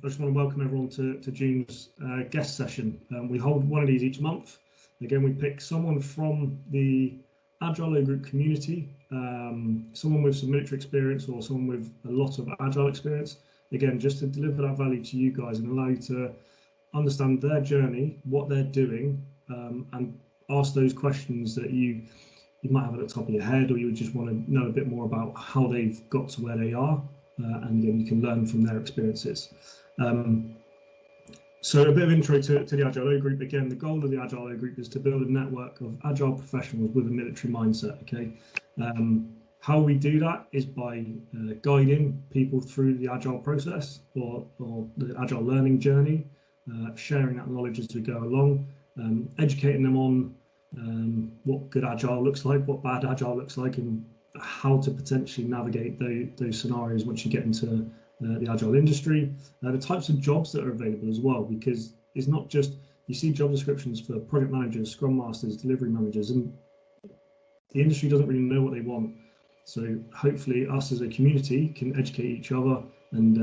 I just want to welcome everyone to June's guest session. We hold one of these each month. Again, we pick someone from the Agile group community, someone with some military experience or someone with a lot of Agile experience, again, just to deliver that value to you guys and allow you to understand their journey, what they're doing, and ask those questions that you might have at the top of your head, or you would just want to know a bit more about how they've got to where they are, and then you can learn from their experiences. So a bit of intro to the Agile group. Again, the goal of the Agile group is to build a network of Agile professionals with a military mindset, okay? How we do that is by guiding people through the Agile process or the Agile learning journey, sharing that knowledge as we go along, educating them on what good Agile looks like, what bad Agile looks like, and how to potentially navigate those scenarios once you get into the Agile industry, the types of jobs that are available as well, because it's not just, you see job descriptions for project managers, scrum masters, delivery managers, and the industry doesn't really know what they want. So hopefully us as a community can educate each other and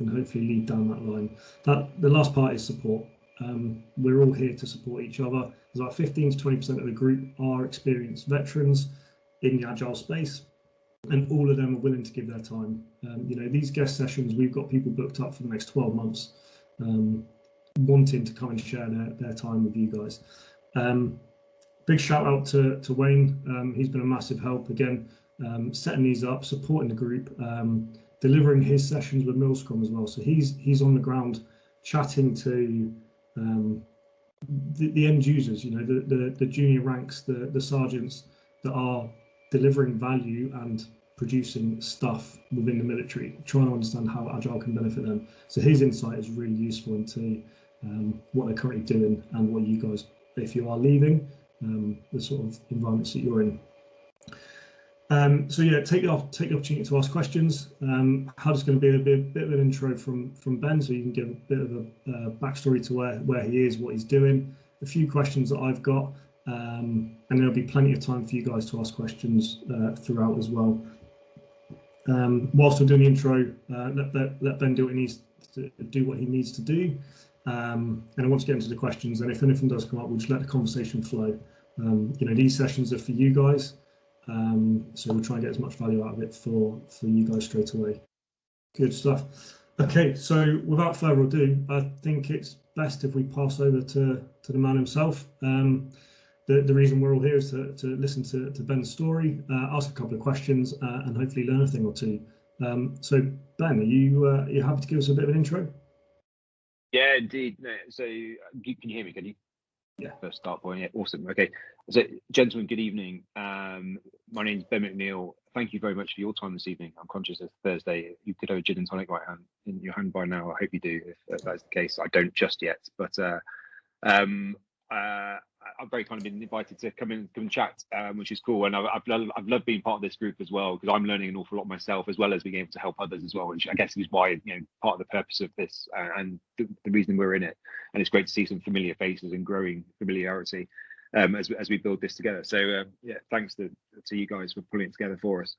hopefully lead down that line. The last part is support. We're all here to support each other. There's about 15 to 20% of the group are experienced veterans in the Agile space, and all of them are willing to give their time. These guest sessions, we've got people booked up for the next 12 months, wanting to come and share their time with you guys. Big shout out to Wayne. He's been a massive help again, setting these up, supporting the group, delivering his sessions with Scrum as well. So he's on the ground chatting to the end users, the junior ranks, the sergeants that are delivering value and producing stuff within the military, trying to understand how Agile can benefit them. So his insight is really useful into what they're currently doing and what you guys, if you are leaving, the sort of environments that you're in. So yeah, take the opportunity to ask questions. How's going to be a bit of an intro from Ben, so you can give a bit of a backstory to where he is, what he's doing, a few questions that I've got, and there'll be plenty of time for you guys to ask questions throughout as well. Whilst we're doing the intro, let Ben do what he needs to do, and then once we get into the questions, and if anything does come up, we'll just let the conversation flow. These sessions are for you guys, so we'll try and get as much value out of it for you guys straight away. Good stuff. Okay, so without further ado, I think it's best if we pass over to the man himself. The reason we're all here is to listen to Ben's story, ask a couple of questions, and hopefully learn a thing or two. So Ben, are you happy to give us a bit of an intro? Yeah, indeed. So can you hear me? Can you? Yeah. First start point. Yeah, awesome. Okay. So, gentlemen, good evening. My name is Ben McNeil. Thank you very much for your time this evening. I'm conscious it's Thursday. You could have a gin and tonic right hand in your hand by now. I hope you do. If that's the case, I don't just yet. But I've very kind of been invited to come and chat, which is cool. And I've loved being part of this group as well, because I'm learning an awful lot myself, as well as being able to help others as well, which I guess is why, part of the purpose of this and the reason we're in it. And it's great to see some familiar faces and growing familiarity as we build this together. So yeah, thanks to you guys for pulling it together for us.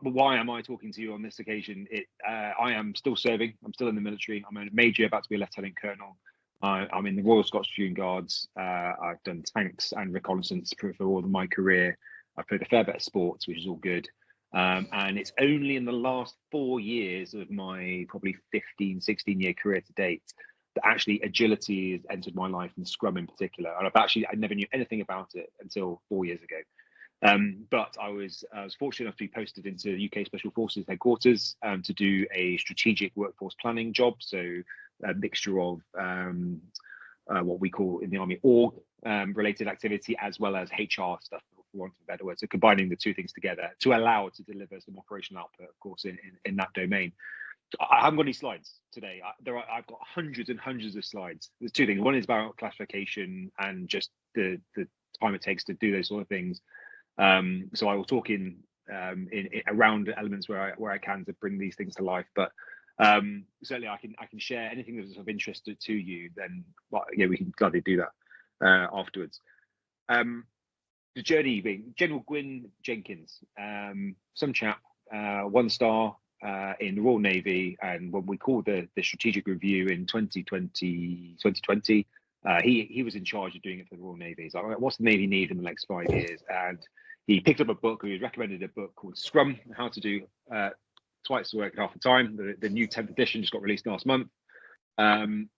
Why am I talking to you on this occasion? I am still serving. I'm still in the military. I'm a major, about to be a lieutenant colonel. I'm in the Royal Scots Dragoon Guards. I've done tanks and reconnaissance for all of my career. I've played a fair bit of sports, which is all good. And it's only in the last 4 years of my probably 16-year career to date that actually agility has entered my life, and Scrum in particular. And I never knew anything about it until 4 years ago. But I was fortunate enough to be posted into the UK Special Forces headquarters to do a strategic workforce planning job. So a mixture of what we call in the Army org related activity, as well as HR stuff, for want of a better word. So combining the two things together to allow it to deliver some operational output, of course, in that domain. I haven't got any slides today. I've got hundreds and hundreds of slides. There's two things. One is about classification and just the time it takes to do those sort of things. So I will talk in around elements where I can to bring these things to life. But certainly I can share anything that is of interest to you. Then yeah, we can gladly do that afterwards. The journey being General Gwyn Jenkins, some chap, 1 star. in the Royal Navy, and when we called the strategic review in 2020, he was in charge of doing it for the Royal Navy. He's like, what's the Navy need in the next 5 years? And he picked up a book. He was recommended a book called Scrum: How to Do Twice the Work in Half the Time. The new 10th edition just got released last month, and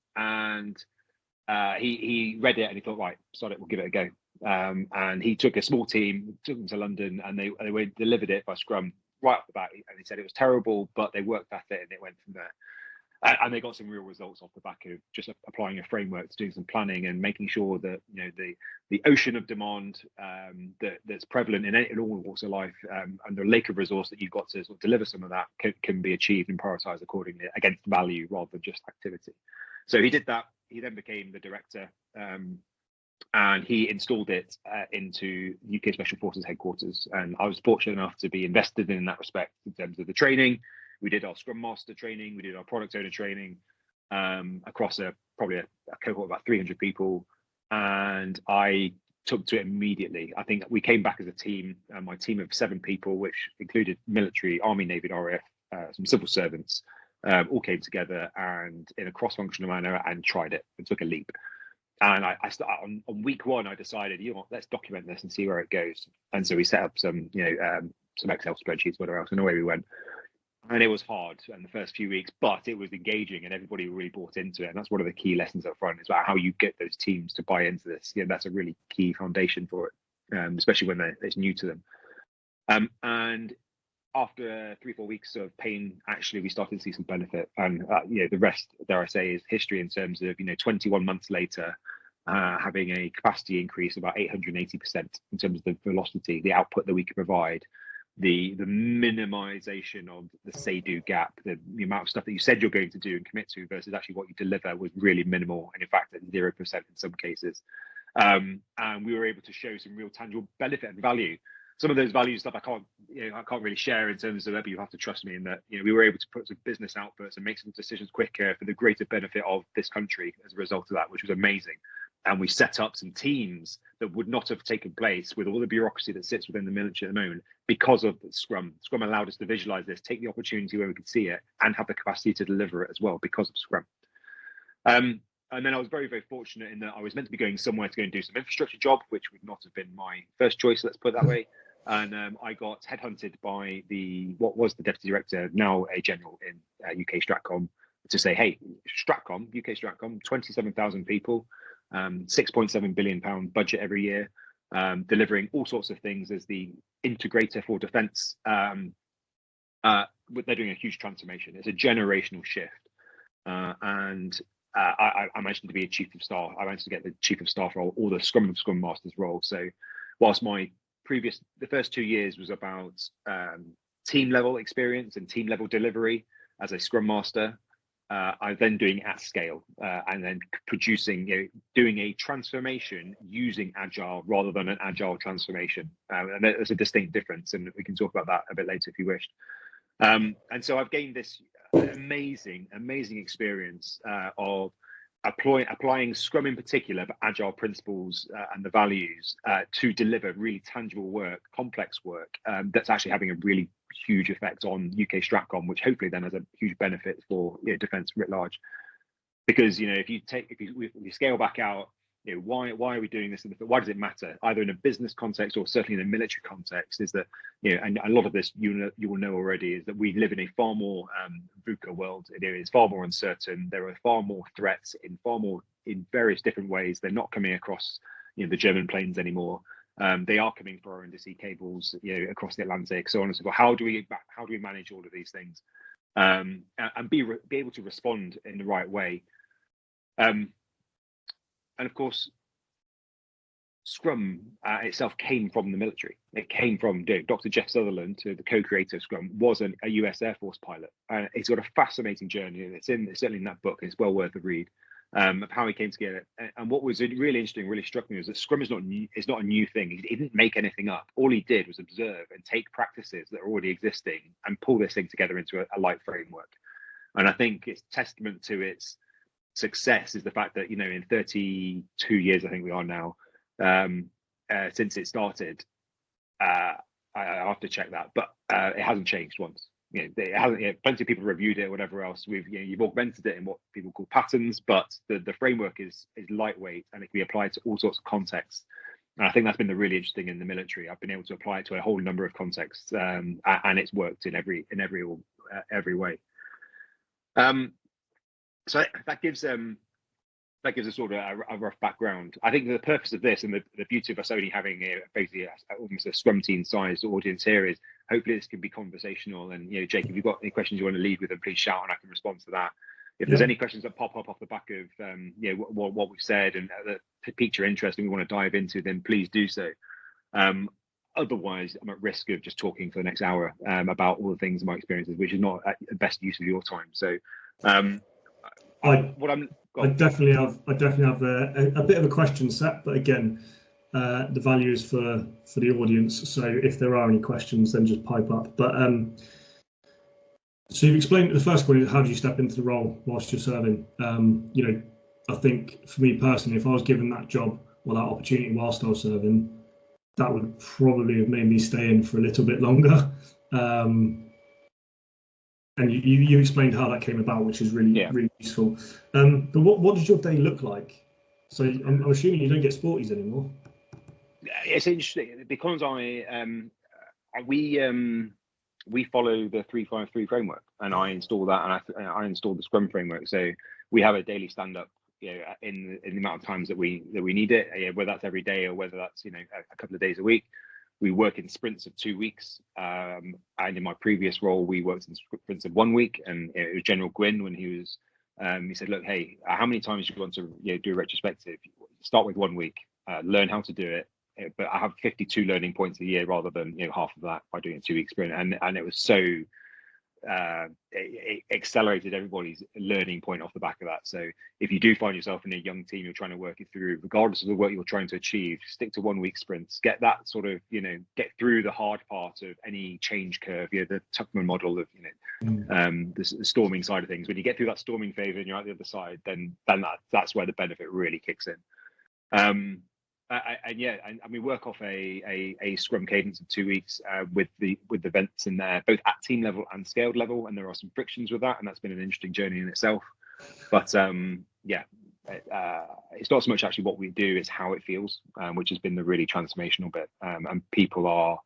he read it and he thought, right, sod it, we'll give it a go. And he took a small team, took them to London, and they delivered it by Scrum right off the bat. And he said it was terrible, but they worked at it and it went from there. And they got some real results off the back of just applying a framework to doing some planning and making sure that the ocean of demand that's prevalent in all walks of life, and the lake of resource that you've got to sort of deliver some of that can be achieved and prioritized accordingly against value rather than just activity. So he did that. He then became the director, and he installed it into UK Special Forces headquarters. And I was fortunate enough to be invested in that respect in terms of the training. We did our Scrum Master training, we did our Product Owner training across probably a cohort of about 300 people. And I took to it immediately. I think we came back as a team, my team of 7 people, which included military, Army, Navy, and RAF, some civil servants, all came together and in a cross-functional manner and tried it and took a leap. And I started on week 1. I decided, let's document this and see where it goes. And so we set up some Excel spreadsheets, whatever else, and away we went. And it was hard in the first few weeks, but it was engaging, and everybody really bought into it. And that's one of the key lessons up front, is about how you get those teams to buy into this. That's a really key foundation for it, especially when it's new to them. And after 3-4 weeks of pain, actually, we started to see some benefit. And the rest, dare I say, is history in terms of 21 months later, having a capacity increase of about 880% in terms of the velocity, the output that we can provide, the minimization of the say-do gap, the amount of stuff that you said you're going to do and commit to versus actually what you deliver was really minimal, and in fact at 0% in some cases. And we were able to show some real tangible benefit and value. Some of those value stuff I can't really share in terms of that, but you have to trust me in that we were able to put some business outputs and make some decisions quicker for the greater benefit of this country as a result of that, which was amazing. And we set up some teams that would not have taken place with all the bureaucracy that sits within the military at the moment because of Scrum. Scrum allowed us to visualize this, take the opportunity where we could see it, and have the capacity to deliver it as well because of Scrum. And then I was very, very fortunate in that I was meant to be going somewhere to go and do some infrastructure job, which would not have been my first choice, let's put it that way. And I got headhunted by what was the deputy director, now a general in UK Stratcom, to say, hey, Stratcom, UK Stratcom, 27,000 people, £6.7 billion budget every year, delivering all sorts of things as the integrator for defence. They're doing a huge transformation. It's a generational shift. And I managed to be a chief of staff. I managed to get the chief of staff role or the Scrum Master's role. So whilst the first 2 years was about team level experience and team level delivery as a Scrum Master, I'm then doing at scale and then producing, doing a transformation using Agile rather than an Agile transformation. And there's a distinct difference, and we can talk about that a bit later if you wish. And so I've gained this amazing experience of applying Scrum in particular, but Agile principles and the values to deliver really tangible work, complex work that's actually having a really huge effect on UK Stratcom, which hopefully then has a huge benefit for defence writ large. Because if you scale back out, why are we doing this? Why does it matter? Either in a business context or certainly in a military context, is that and a lot of this you will know already, is that we live in a far more VUCA world. It is far more uncertain. There are far more threats in various different ways. They're not coming across the German planes anymore. They are coming for our undersea cables across the Atlantic, so on and so forth. How do we manage all of these things and be able to respond in the right way? And of course, Scrum itself came from the military. It came from Dr. Jeff Sutherland, the co-creator of Scrum, was a US Air Force pilot. It's got a fascinating journey. It's certainly in that book. It's well worth a read of how he came together. And what was really interesting, really struck me, was that Scrum is not new. It's not a new thing. He didn't make anything up. All he did was observe and take practices that are already existing and pull this thing together into a light framework. And I think it's testament to its success is the fact that in 32 years I think we are now since it started, I have to check that, but it hasn't changed once. it hasn't, plenty of people reviewed it or whatever else. You've augmented it in what people call patterns, but the framework is lightweight and it can be applied to all sorts of contexts. And I think that's been the really interesting in the military. I've been able to apply it to a whole number of contexts, and it's worked in every way. So that gives us sort of a rough background. I think the purpose of this and the beauty of us only having basically almost a Scrum team sized audience here is hopefully this can be conversational. And Jake, if you've got any questions you want to lead with, them, please shout and I can respond to that. If there's any questions that pop up off the back of what we've said and that piqued your interest and we want to dive into, then please do so. Otherwise, I'm at risk of just talking for the next hour about all the things in my experiences, which is not the best use of your time. So, I definitely have a bit of a question set, but again, the value is for the audience. So if there are any questions, then just pipe up. But so you've explained the first point is how do you step into the role whilst you're serving? I think for me personally, if I was given that job or that opportunity whilst I was serving, that would probably have made me stay in for a little bit longer. And you explained how that came about, which is really useful. But what does your day look like? So I'm assuming you don't get sporties anymore. It's interesting because we follow the 353 framework, and I install that, and I install the Scrum framework. So we have a daily stand up, in the amount of times that we need it, whether that's every day or whether that's a couple of days a week. We work in sprints of 2 weeks, and in my previous role, we worked in sprints of 1 week. And it was General Gwynn when he was. He said, "Look, hey, how many times do you want to do a retrospective? Start with 1 week, learn how to do it. But I have 52 learning points a year rather than half of that by doing a 2 week sprint." And it was so it accelerated everybody's learning point off the back of that. So if you do find yourself in a young team, you're trying to work it through, regardless of the work you're trying to achieve, stick to 1 week sprints, get that sort of, get through the hard part of any change curve, the Tuckman model of, the storming side of things. When you get through that storming phase and you're at the other side, then that's where the benefit really kicks in. And we work off a Scrum cadence of 2 weeks with the events in there, both at team level and scaled level, and there are some frictions with that, and that's been an interesting journey in itself. But it's not so much actually what we do; it's how it feels, which has been the really transformational bit. And people are,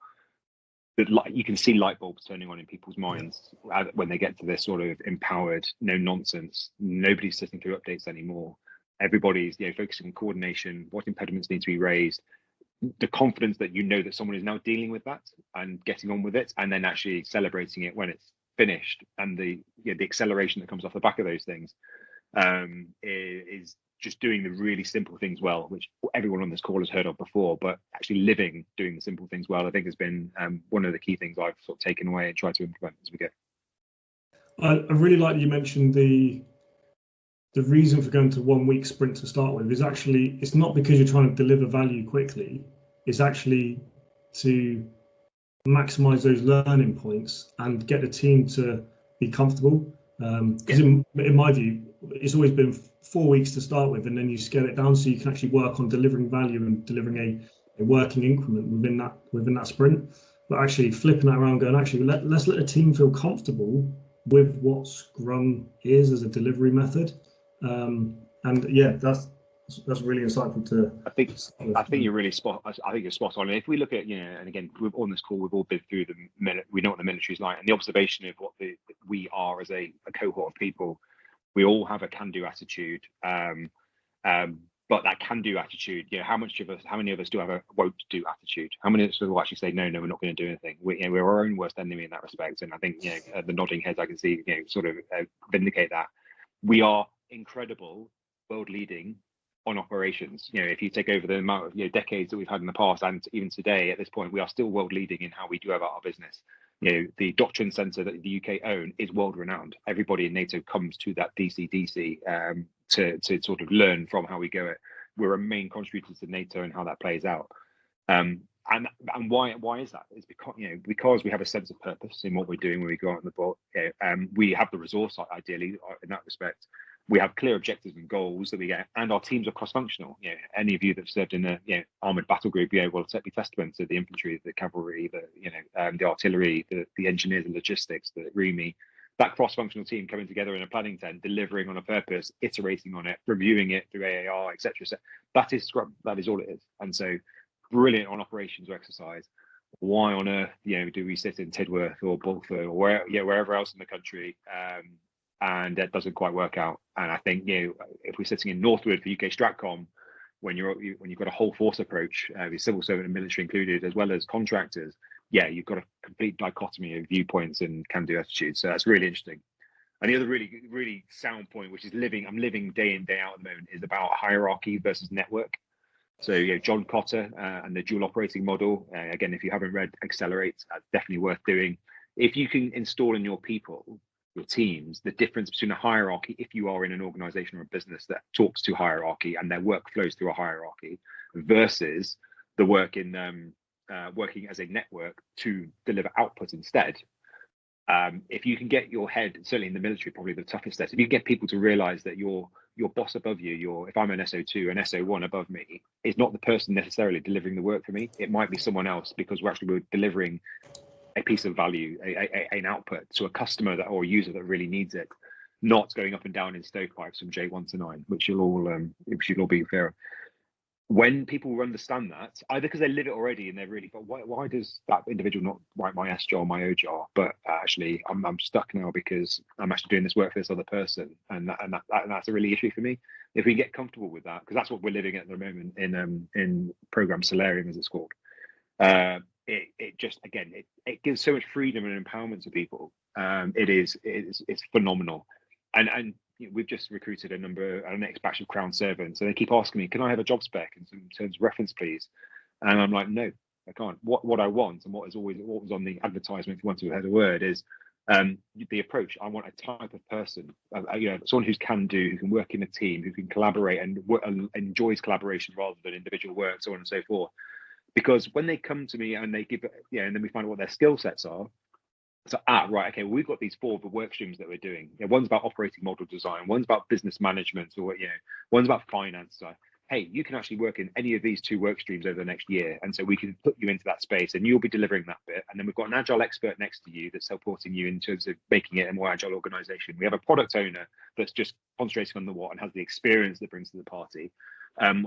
you can see light bulbs turning on in people's minds when they get to this sort of empowered, no nonsense. Nobody's sitting through updates anymore. Everybody's focusing on coordination, what impediments need to be raised, the confidence that that someone is now dealing with that and getting on with it, and then actually celebrating it when it's finished, and the acceleration that comes off the back of those things is just doing the really simple things well, which everyone on this call has heard of before, but actually doing the simple things well, I think has been one of the key things I've sort of taken away and tried to implement as we go. I really like that you mentioned the reason for going to 1 week sprint to start with is actually, it's not because you're trying to deliver value quickly, it's actually to maximize those learning points and get the team to be comfortable. Because in my view, it's always been 4 weeks to start with, and then you scale it down so you can actually work on delivering value and delivering a working increment within that sprint. But actually flipping that around, going, actually, let's let the team feel comfortable with what Scrum is as a delivery method. That's really insightful I think you're really spot. I think you're spot on. And if we look at, and again, on this call, we've all been through we know what the military is like, and the observation of what we are as a cohort of people. We all have a can-do attitude, but that can-do attitude, how many of us do have a won't-do attitude? How many of us will actually say, no, we're not going to do anything? We're our own worst enemy in that respect. And I think, the nodding heads I can see, sort of vindicate that. We are incredible, world-leading on operations. If you take over the amount of decades that we've had in the past, and even today at this point, we are still world-leading in how we do about our business. The doctrine center that the UK own is world-renowned. Everybody in NATO comes to that DC to sort of learn from how we go it. We're a main contributor to NATO and how that plays out. And why is that? It's because we have a sense of purpose in what we're doing when we go out on the boat. We have the resource, ideally, in that respect. we have clear objectives and goals that we get, and our teams are cross-functional. Any of you that have served in a armored battle group, will be testament to the infantry, the cavalry, the artillery, the engineers and logistics, the REME, that cross-functional team coming together in a planning tent, delivering on a purpose, iterating on it, reviewing it through AAR, etc. So that is Scrum. That is all it is. And so, brilliant on operations or exercise. Why on earth, do we sit in Tidworth or Bulford or wherever else in the country? And that doesn't quite work out. And I think if we're sitting in Northwood for UK Stratcom, when you've got a whole force approach, with civil servant and military included, as well as contractors, you've got a complete dichotomy of viewpoints and can-do attitudes. So that's really interesting. And the other really, really sound point, which is I'm living day in, day out at the moment, is about hierarchy versus network. So John Cotter and the dual operating model. Again, if you haven't read Accelerate, definitely worth doing. If you can install in your people, your teams, the difference between a hierarchy, if you are in an organization or a business that talks to hierarchy and their work flows through a hierarchy, versus the work in working as a network to deliver output instead. If you can get your head, certainly in the military, probably the toughest test, if you get people to realize that your boss above you, if I'm an SO2, an SO1 above me, is not the person necessarily delivering the work for me. It might be someone else, because we're delivering a piece of value, an output to a customer or a user that really needs it, not going up and down in stovepipes from J1 to 9, which you'll all be fair. When people understand that, either because they live it already and they're really, but why does that individual not write my SJAR, my OJAR? But actually, I'm stuck now because I'm actually doing this work for this other person, and that's a really issue for me. If we get comfortable with that, because that's what we're living at the moment in program Solarium, as it's called. It just, again, it gives so much freedom and empowerment to people. It's phenomenal, and we've just recruited our next batch of Crown servants, and they keep asking me, can I have a job spec in terms of reference, please? And I'm like, no, I can't. What I want, and what was on the advertisement, if you want to have a word, is the approach. I want a type of person, someone who's can do, who can work in a team, who can collaborate and enjoys collaboration rather than individual work, so on and so forth. Because when they come to me and they give, and then we find out what their skill sets are. So, right, okay, well, we've got these 4 work streams that we're doing. One's about operating model design, one's about business management, or one's about finance. So, hey, you can actually work in any of these 2 work streams over the next year, and so we can put you into that space, and you'll be delivering that bit. And then we've got an agile expert next to you that's supporting you in terms of making it a more agile organization. We have a product owner that's just concentrating on the what and has the experience that brings to the party. And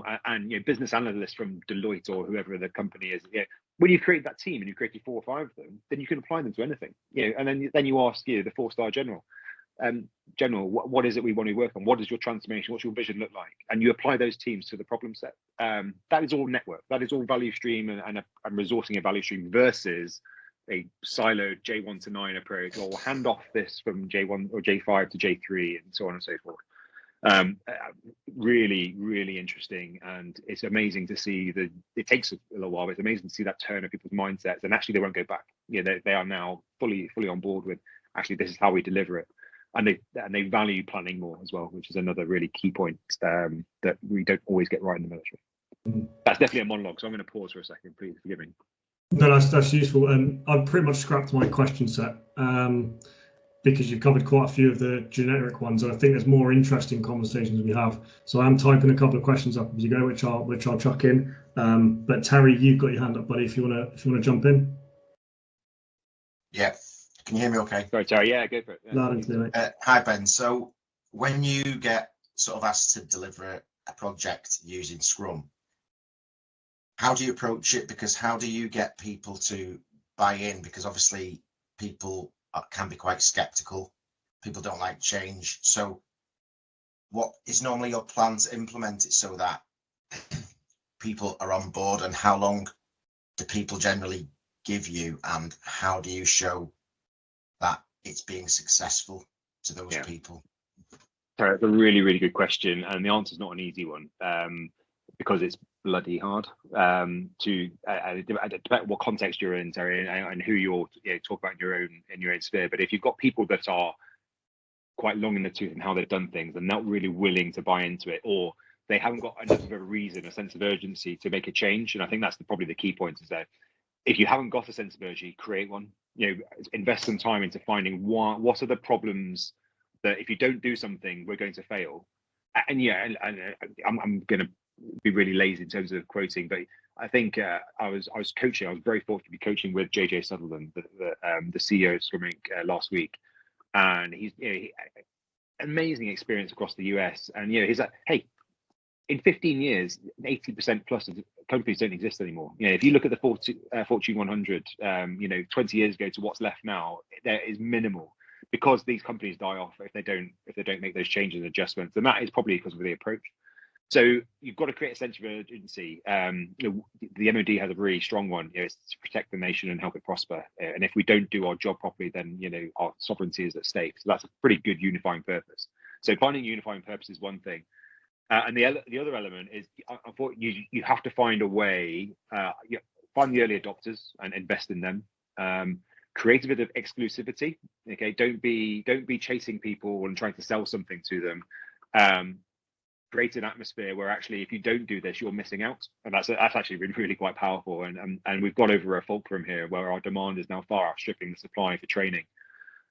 business analysts from Deloitte or whoever the company is. When you create that team and you create 4 or 5 of them, then you can apply them to anything. And then you ask the 4-star general, what is it we want to work on? What is your transformation? What's your vision look like? And you apply those teams to the problem set. That is all network. That is all value stream and resourcing a value stream versus a siloed J1 to 9 approach, or hand off this from J1 or J5 to J3 and so on and so forth. Really, really interesting, and it's amazing to see it takes a little while, but it's amazing to see that turn of people's mindsets, and actually they won't go back. They are now fully on board with, actually, this is how we deliver it, and they value planning more as well, which is another really key point that we don't always get right in the military. That's definitely a monologue, so I'm going to pause for a second. Please forgive me. No, that's useful. I've pretty much scrapped my question set. Because you've covered quite a few of the generic ones, and I think there's more interesting conversations we have. So I'm typing a couple of questions up as you go, which I'll chuck in. But Terry, you've got your hand up, buddy. If you wanna jump in. Yeah, can you hear me? Okay. Sorry, Terry. Yeah, go for it. Yeah. Loud and clear, mate. Hi, Ben. So when you get sort of asked to deliver a project using Scrum, how do you approach it? Because how do you get people to buy in? Because obviously people can be quite skeptical. People don't like change. So what is normally your plan to implement it so that people are on board, and how long do people generally give you, and how do you show that it's being successful to those people? Sorry, that's a really, really good question, and the answer is not an easy one, because it's bloody hard to depend what context you're in, Terry, and who you're talk about in your own sphere. But if you've got people that are quite long in the tooth in how they've done things and not really willing to buy into it, or they haven't got enough of a reason, a sense of urgency to make a change, and I think that's probably the key point, is that if you haven't got a sense of urgency, create one. Invest some time into finding what are the problems that if you don't do something, we're going to fail. And yeah, I'm going to be really lazy in terms of quoting, but I think I was coaching. I was very fortunate to be coaching with JJ Sutherland, the CEO of Scrum Inc. Last week, and he's amazing experience across the US. And he's like, hey, in 15 years, 80% plus of companies don't exist anymore. If you look at the Fortune 100, 20 years ago to what's left now, there is minimal, because these companies die off if they don't make those changes and adjustments, and that is probably because of the approach. So you've got to create a sense of urgency. The MOD has a really strong one. It's to protect the nation and help it prosper. And if we don't do our job properly, then our sovereignty is at stake. So that's a pretty good unifying purpose. So finding unifying purpose is one thing, and the other element is, unfortunately, you have to find a way. Find the early adopters and invest in them. Create a bit of exclusivity. Okay, don't be chasing people and trying to sell something to them. Create an atmosphere where actually, if you don't do this, you're missing out, and that's actually really quite powerful. And we've got over a fulcrum here where our demand is now far outstripping the supply for training.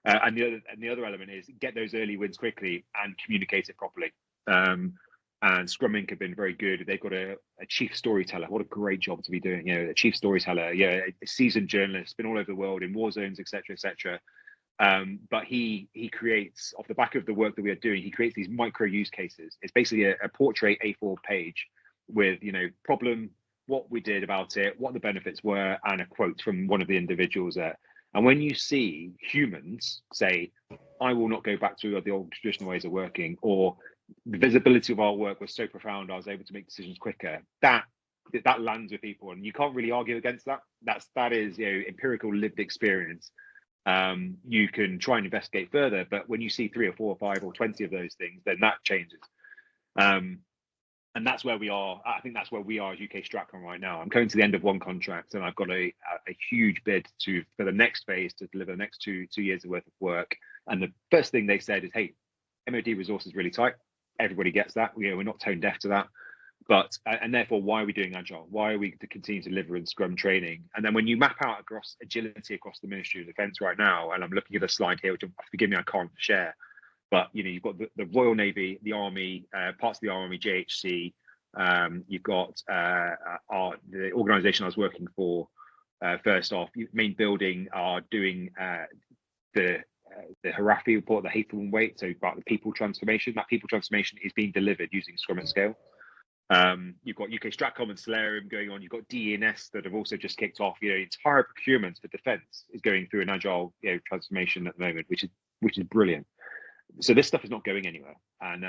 And the other element is get those early wins quickly and communicate it properly. And Scrum Inc. have been very good. They've got a chief storyteller. What a great job to be doing. A chief storyteller. A seasoned journalist, been all over the world in war zones, etc., etc. But he creates, off the back of the work that we are doing, he creates these micro use cases. It's basically a portrait A4 page with problem, what we did about it, what the benefits were, and a quote from one of the individuals there. And when you see humans say, I will not go back to the old traditional ways of working, or the visibility of our work was so profound, I was able to make decisions quicker, that lands with people, and you can't really argue against that. That is empirical lived experience. You can try and investigate further, but when you see 3 or 4 or 5 or 20 of those things, then that changes. And that's where we are. I think that's where we are as UK Stratcom right now. I'm coming to the end of one contract, and I've got a huge bid for the next phase to deliver the next two years worth of work. And the first thing they said is, hey, MOD resource is really tight. Everybody gets that. We're not tone deaf to that. But and therefore, why are we doing Agile? Why are we to continue to deliver in Scrum training? And then when you map out across agility across the Ministry of Defence right now, and I'm looking at a slide here, which forgive me, I can't share, but you've got the Royal Navy, the Army, parts of the Army, JHC. You've got the organisation I was working for. First off, main building are doing the Harafi report, the hateful and weight, so about the people transformation. That people transformation is being delivered using Scrum at Scale. You've got UK Stratcom and Solarium going on. You've got DENS that have also just kicked off. Entire procurement for defence is going through an agile transformation at the moment, which is brilliant. So this stuff is not going anywhere, and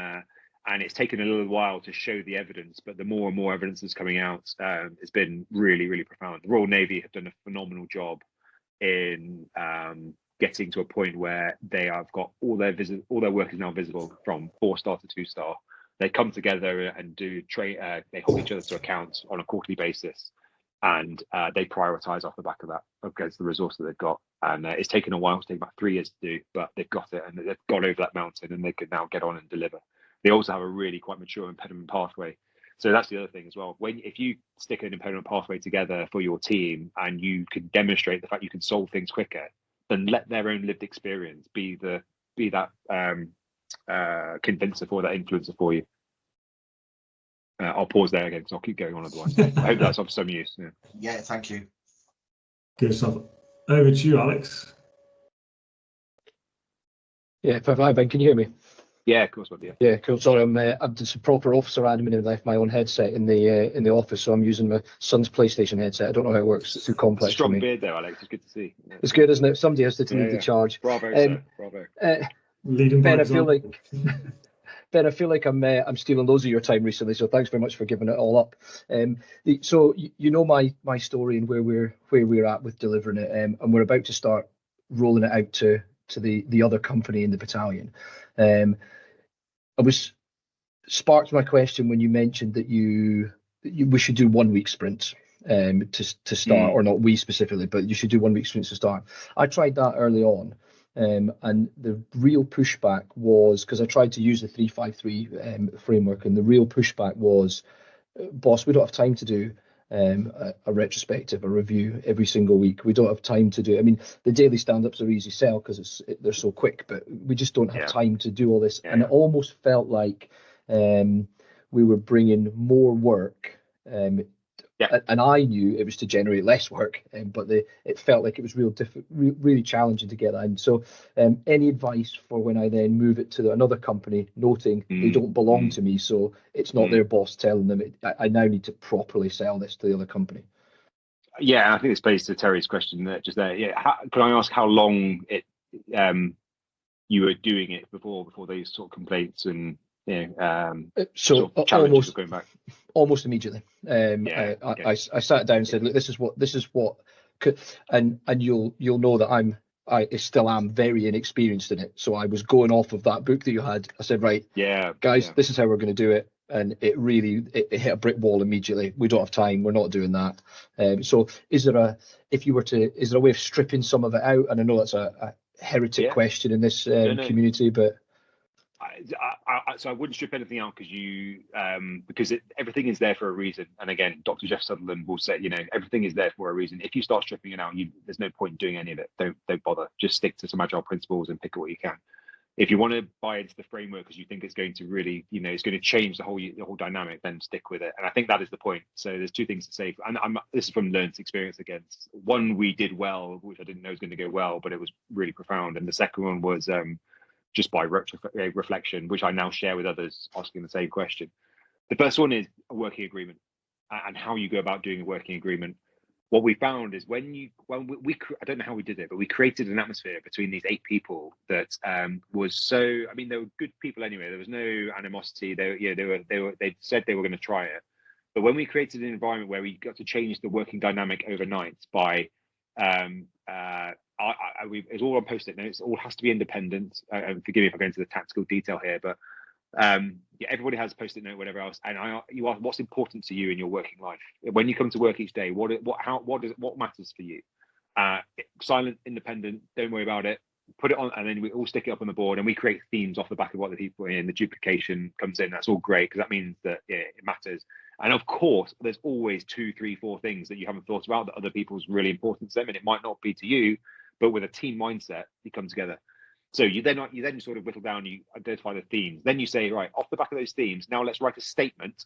it's taken a little while to show the evidence. But the more and more evidence that's coming out, it's been really, really profound. The Royal Navy have done a phenomenal job in getting to a point where they have got all their work is now visible from 4-star to 2-star. They come together and do they hold each other to account on a quarterly basis, and they prioritize off the back of that against the resource that they've got. And it's taken a while. It's taken about 3 years to do, but they've got it, and they've got over that mountain, and they can now get on and deliver. They also have a really quite mature impediment pathway. So that's the other thing as well. If you stick an impediment pathway together for your team, and you can demonstrate the fact you can solve things quicker, then let their own lived experience be that convincer for that influencer for you. I'll pause there again because I'll keep going on otherwise. I hope that's of some use. Yeah, thank you. Good stuff. Over to you, Alex. Yeah, hi Ben, can you hear me? Yeah, of course, yeah. Yeah, cool. Sorry, I'm just a proper officer admin and left my own headset in the office, so I'm using my son's PlayStation headset. I don't know how it works. It's too complex for me. Strong beard there, Alex. It's good to see. Yeah. It's good, isn't it? Somebody has to lead the charge. Bravo, sir. Bravo. Leading Ben, I feel like I'm stealing loads of your time recently, so thanks very much for giving it all up. So you know my story and where we're at with delivering it, and we're about to start rolling it out to the other company in the battalion. I was sparked my question when you mentioned that we should do 1 week sprints to start, or not we specifically, but you should do 1 week sprints to start. I tried that early on. And the real pushback was, because I tried to use the 3-5-3 framework, and the real pushback was, boss, we don't have time to do a retrospective, a review every single week. We don't have time to do it. I mean, the daily stand-ups are easy sell because they're so quick, but we just don't have time to do all this. And it almost felt like we were bringing more work. And I knew it was to generate less work, but it felt like it was really challenging to get that in. So any advice for when I then move it to another company, noting they don't belong to me, so it's not their boss telling them I now need to properly sell this to the other company? Yeah, I think this plays to Terry's question just there. Yeah, can I ask how long you were doing it before these sort of complaints and so sort of challenges of going back? Almost immediately. I sat down and said, look, this is what and you'll know that I still am very inexperienced in it. So I was going off of that book that you had. I said, right, guys, this is how we're going to do it. And it hit a brick wall immediately. We don't have time. We're not doing that. So is there a way of stripping some of it out? And I know that's a heretic question in this community, but so I wouldn't strip anything out because everything is there for a reason. And again, Dr. Jeff Sutherland will say, everything is there for a reason. If you start stripping it out, there's no point in doing any of it. Don't bother. Just stick to some agile principles and pick up what you can. If you want to buy into the framework because you think it's going to really, it's going to change the whole dynamic, then stick with it. And I think that is the point. So there's two things to say. And this is from learned experience again. One we did well, which I didn't know was going to go well, but it was really profound. And the second one was just by reflection, which I now share with others asking the same question. The first one is a working agreement and how you go about doing a working agreement. What we found is I don't know how we did it, but we created an atmosphere between these 8 people that was so, I mean, they were good people anyway. There was no animosity. They said they were going to try it. But when we created an environment where we got to change the working dynamic overnight by it's all on post-it notes. It all has to be independent. Forgive me if I go into the tactical detail here, but everybody has a post-it note, whatever else. And you ask what's important to you in your working life when you come to work each day. What matters for you? Silent, independent. Don't worry about it. Put it on, and then we all stick it up on the board, and we create themes off the back of what the people in. The duplication comes in. That's all great because that means that it matters. And of course, there's always 2, 3, 4 things that you haven't thought about that other people's really important to them, and it might not be to you, but with a team mindset, you come together. So you then sort of whittle down, you identify the themes. Then you say, right, off the back of those themes, now let's write a statement.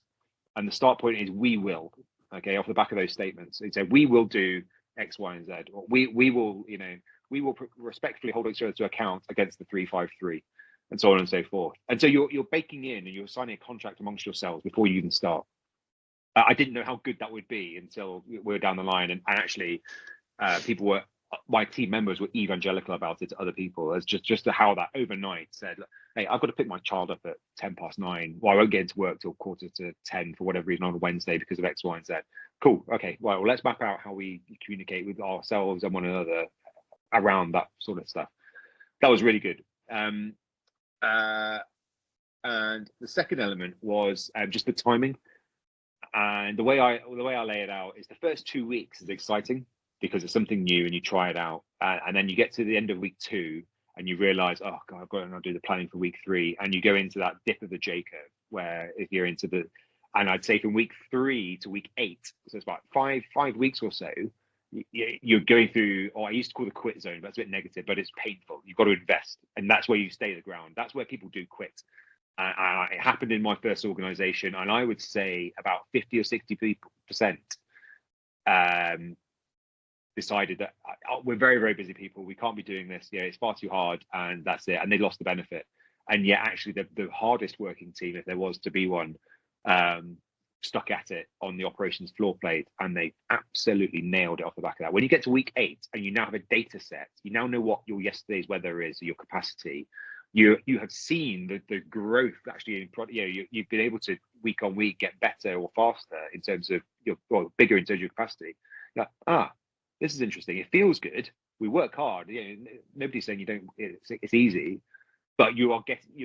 And the start point is we will. Okay, off the back of those statements, you say we will do X, Y, and Z. Or we will respectfully hold each other to account against the 353, and so on and so forth. And so you're baking in and you're signing a contract amongst yourselves before you even start. I didn't know how good that would be until we were down the line, and actually, my team members were evangelical about it to other people. As just to how that overnight said, hey, I've got to pick my child up at 9:10. Well, I won't get into work till 9:45 for whatever reason on a Wednesday because of X, Y, and Z. Cool. Okay. Well, let's map out how we communicate with ourselves and one another around that sort of stuff. That was really good. And the second element was just the timing. And the way I lay it out is the first 2 weeks is exciting because it's something new and you try it out, and then you get to the end of week 2 and you realize, oh god, I've got to do the planning for week 3, and you go into that dip of the J curve where if you're into and I'd say from week 3 to week 8, so it's about five weeks or so, you're going through, I used to call the quit zone, but it's a bit negative, but it's painful. You've got to invest, and that's where you stay the ground. That's where people do quit. It happened in my first organization, and I would say about 50 or 60% decided that we're very, very busy people. We can't be doing this. It's far too hard, and that's it. And they lost the benefit. And yet, actually, the hardest working team, if there was to be one, stuck at it on the operations floor plate, and they absolutely nailed it off the back of that. When you get to week 8 and you now have a data set, you now know what your yesterday's weather is, your capacity. You have seen the growth actually in product. You've been able to week on week get better or faster in terms of bigger in terms of your capacity. This is interesting. It feels good. We work hard. Nobody's saying you don't. It's easy, but you're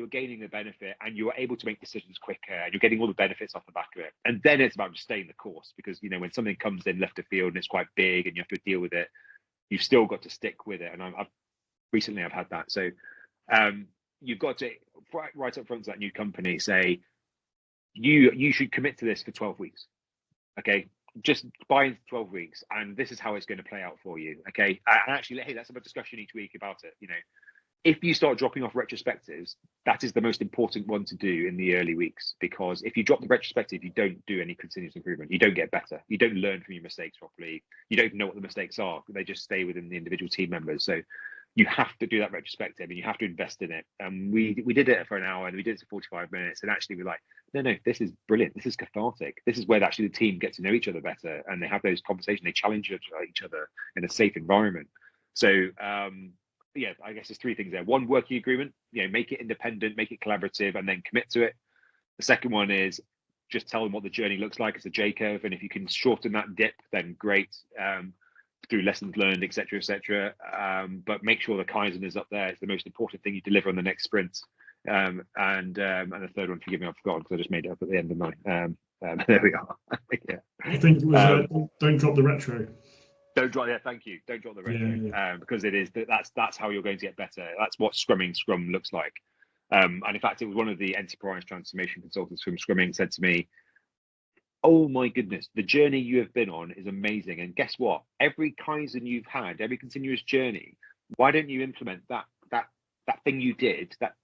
gaining the benefit, and you are able to make decisions quicker, and you're getting all the benefits off the back of it. And then it's about just staying the course, because when something comes in left of field and it's quite big and you have to deal with it, you've still got to stick with it. And I've recently had that. So you've got to right up front to that new company say you should commit to this for 12 weeks. Okay, just buy into 12 weeks, and this is how it's going to play out for you. Okay. And actually, hey, let's have a discussion each week about it. If you start dropping off retrospectives, that is the most important one to do in the early weeks, because if you drop the retrospective, you don't do any continuous improvement. You don't get better. You don't learn from your mistakes properly. You don't know what the mistakes are. They just stay within the individual team members. So you have to do that retrospective, and you have to invest in it. And we did it for an hour, and we did it for 45 minutes. And actually, we're like, no, this is brilliant. This is cathartic. This is where actually the team get to know each other better, and they have those conversations. They challenge each other in a safe environment. So, yeah, I guess there's three things there. One, working agreement, make it independent, make it collaborative, and then commit to it. The second one is just tell them what the journey looks like. It's a J curve, and if you can shorten that dip, then great, through lessons learned, etc., etc. But make sure the Kaizen is up there. It's the most important thing you deliver on the next sprint. And the third one, forgive me, I've forgotten because I just made it up at the end of mine. There we are. Yeah. I think it was don't drop the retro. Don't drop. Yeah, thank you. Don't drop the retro, because it is that's how you're going to get better. That's what Scrum looks like. And in fact, it was one of the enterprise transformation consultants from Scrumming said to me, "Oh my goodness, the journey you have been on is amazing. And guess what? Every Kaizen you've had, every continuous journey, why don't you implement that thing you did, that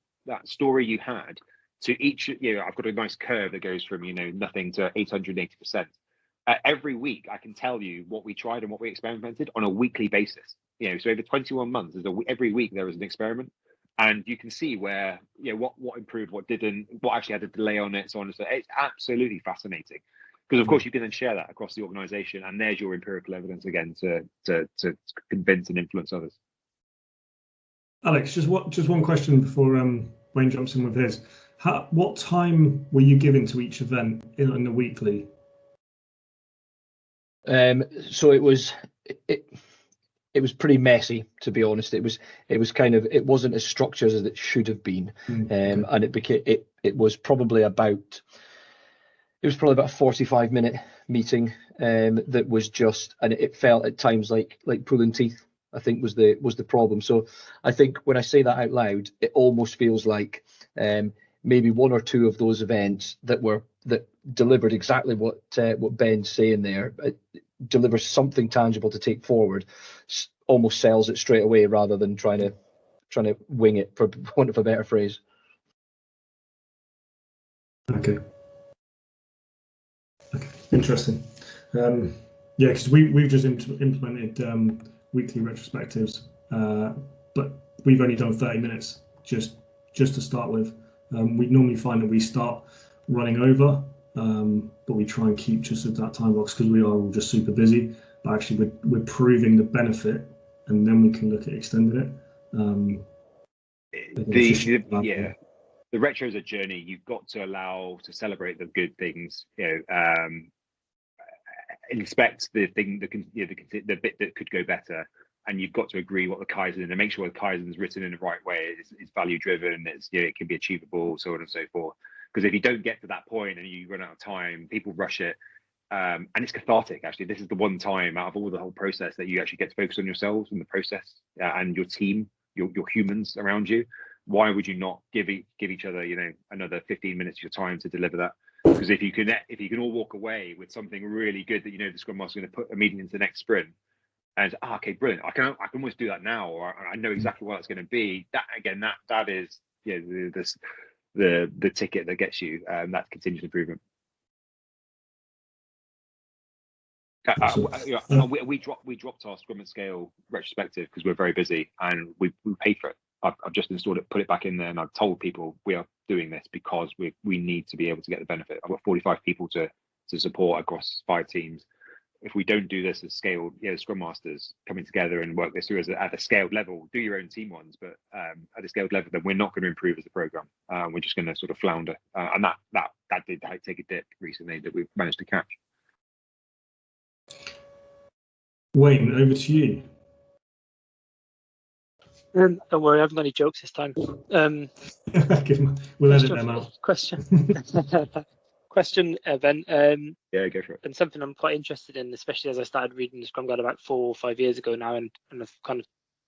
story you had to each? I've got a nice curve that goes from nothing to 880%." Every week, I can tell you what we tried and what we experimented on a weekly basis. So over 21 months, every week there was an experiment, and you can see where what improved, what didn't, what actually had a delay on it, so on and so on. It's absolutely fascinating, because of course you can then share that across the organisation, and there's your empirical evidence again to convince and influence others. Alex, just one question before Wayne jumps in with his. What time were you giving to each event in the weekly? So it was pretty messy, to be honest. It wasn't as structured as it should have been. And it was probably about a 45-minute meeting that was just, and it felt at times like pulling teeth, I think was the problem. So I think when I say that out loud, it almost feels like maybe one or two of those events that delivered exactly what Ben's saying there, delivers something tangible to take forward, almost sells it straight away rather than trying to wing it, for want of a better phrase. Okay, interesting. Because we've just implemented weekly retrospectives, but we've only done 30 minutes just to start with. We normally find that we start running over, but we try and keep just at that time box because we are all just super busy. But actually, we're proving the benefit, and then we can look at extending it. The retro is a journey. You've got to allow to celebrate the good things. Inspect the thing the bit that could go better, and you've got to agree what the Kaizen and make sure the Kaizen is written in the right way. It's value driven. It can be achievable, so on and so forth. Because if you don't get to that point and you run out of time, people rush it, and it's cathartic. Actually, this is the one time out of the whole process that you actually get to focus on yourselves and the process and your team, your humans around you. Why would you not give each other another 15 minutes of your time to deliver that? Because if you can all walk away with something really good that the Scrum Master is going to put immediately into the next sprint, and okay, brilliant, I can almost do that now, or I know exactly what it's going to be. That is the ticket that gets you that continuous improvement. We dropped our Scrum Scale retrospective because we're very busy, and we paid for it. I've just installed it, put it back in there, and I've told people we are doing this because we need to be able to get the benefit. I've got 45 people to support across 5 teams. If we don't do this as scaled, Scrum Masters coming together and work this through at a scaled level, do your own team ones, but at a scaled level, then we're not going to improve as a program. We're just going to sort of flounder, and that did take a dip recently that we've managed to catch. Wayne, over to you. Don't worry, I haven't got any jokes this time. We'll edit them out. Question, Ben. Yeah, go for it. And something I'm quite interested in, especially as I started reading the Scrum Guide about 4 or 5 years ago now, and I've kind of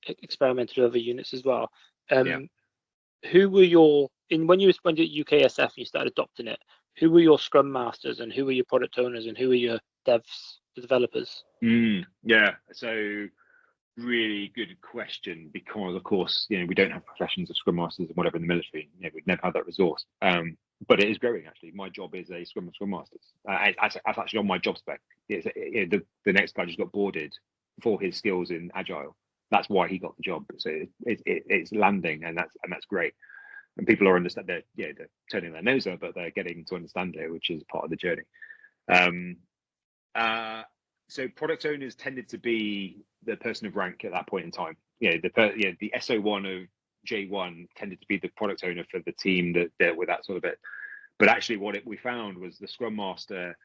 experimented with other units as well. Who were when you went to UKSF and you started adopting it, who were your Scrum Masters and who were your product owners and who were your devs, the developers? Yeah, so really good question, because of course, we don't have professions of Scrum Masters and whatever in the military. We'd never had that resource. But it is growing, actually. My job is a Scrum Masters. It's actually on my job spec. The next guy just got boarded for his skills in Agile. That's why he got the job. So it's landing, and that's great. And people are they're turning their nose up, but they're getting to understand it, which is part of the journey. So product owners tended to be the person of rank at that point in time. The SO1 of J1 tended to be the product owner for the team that dealt with that sort of bit. But actually, what we found was the Scrum Master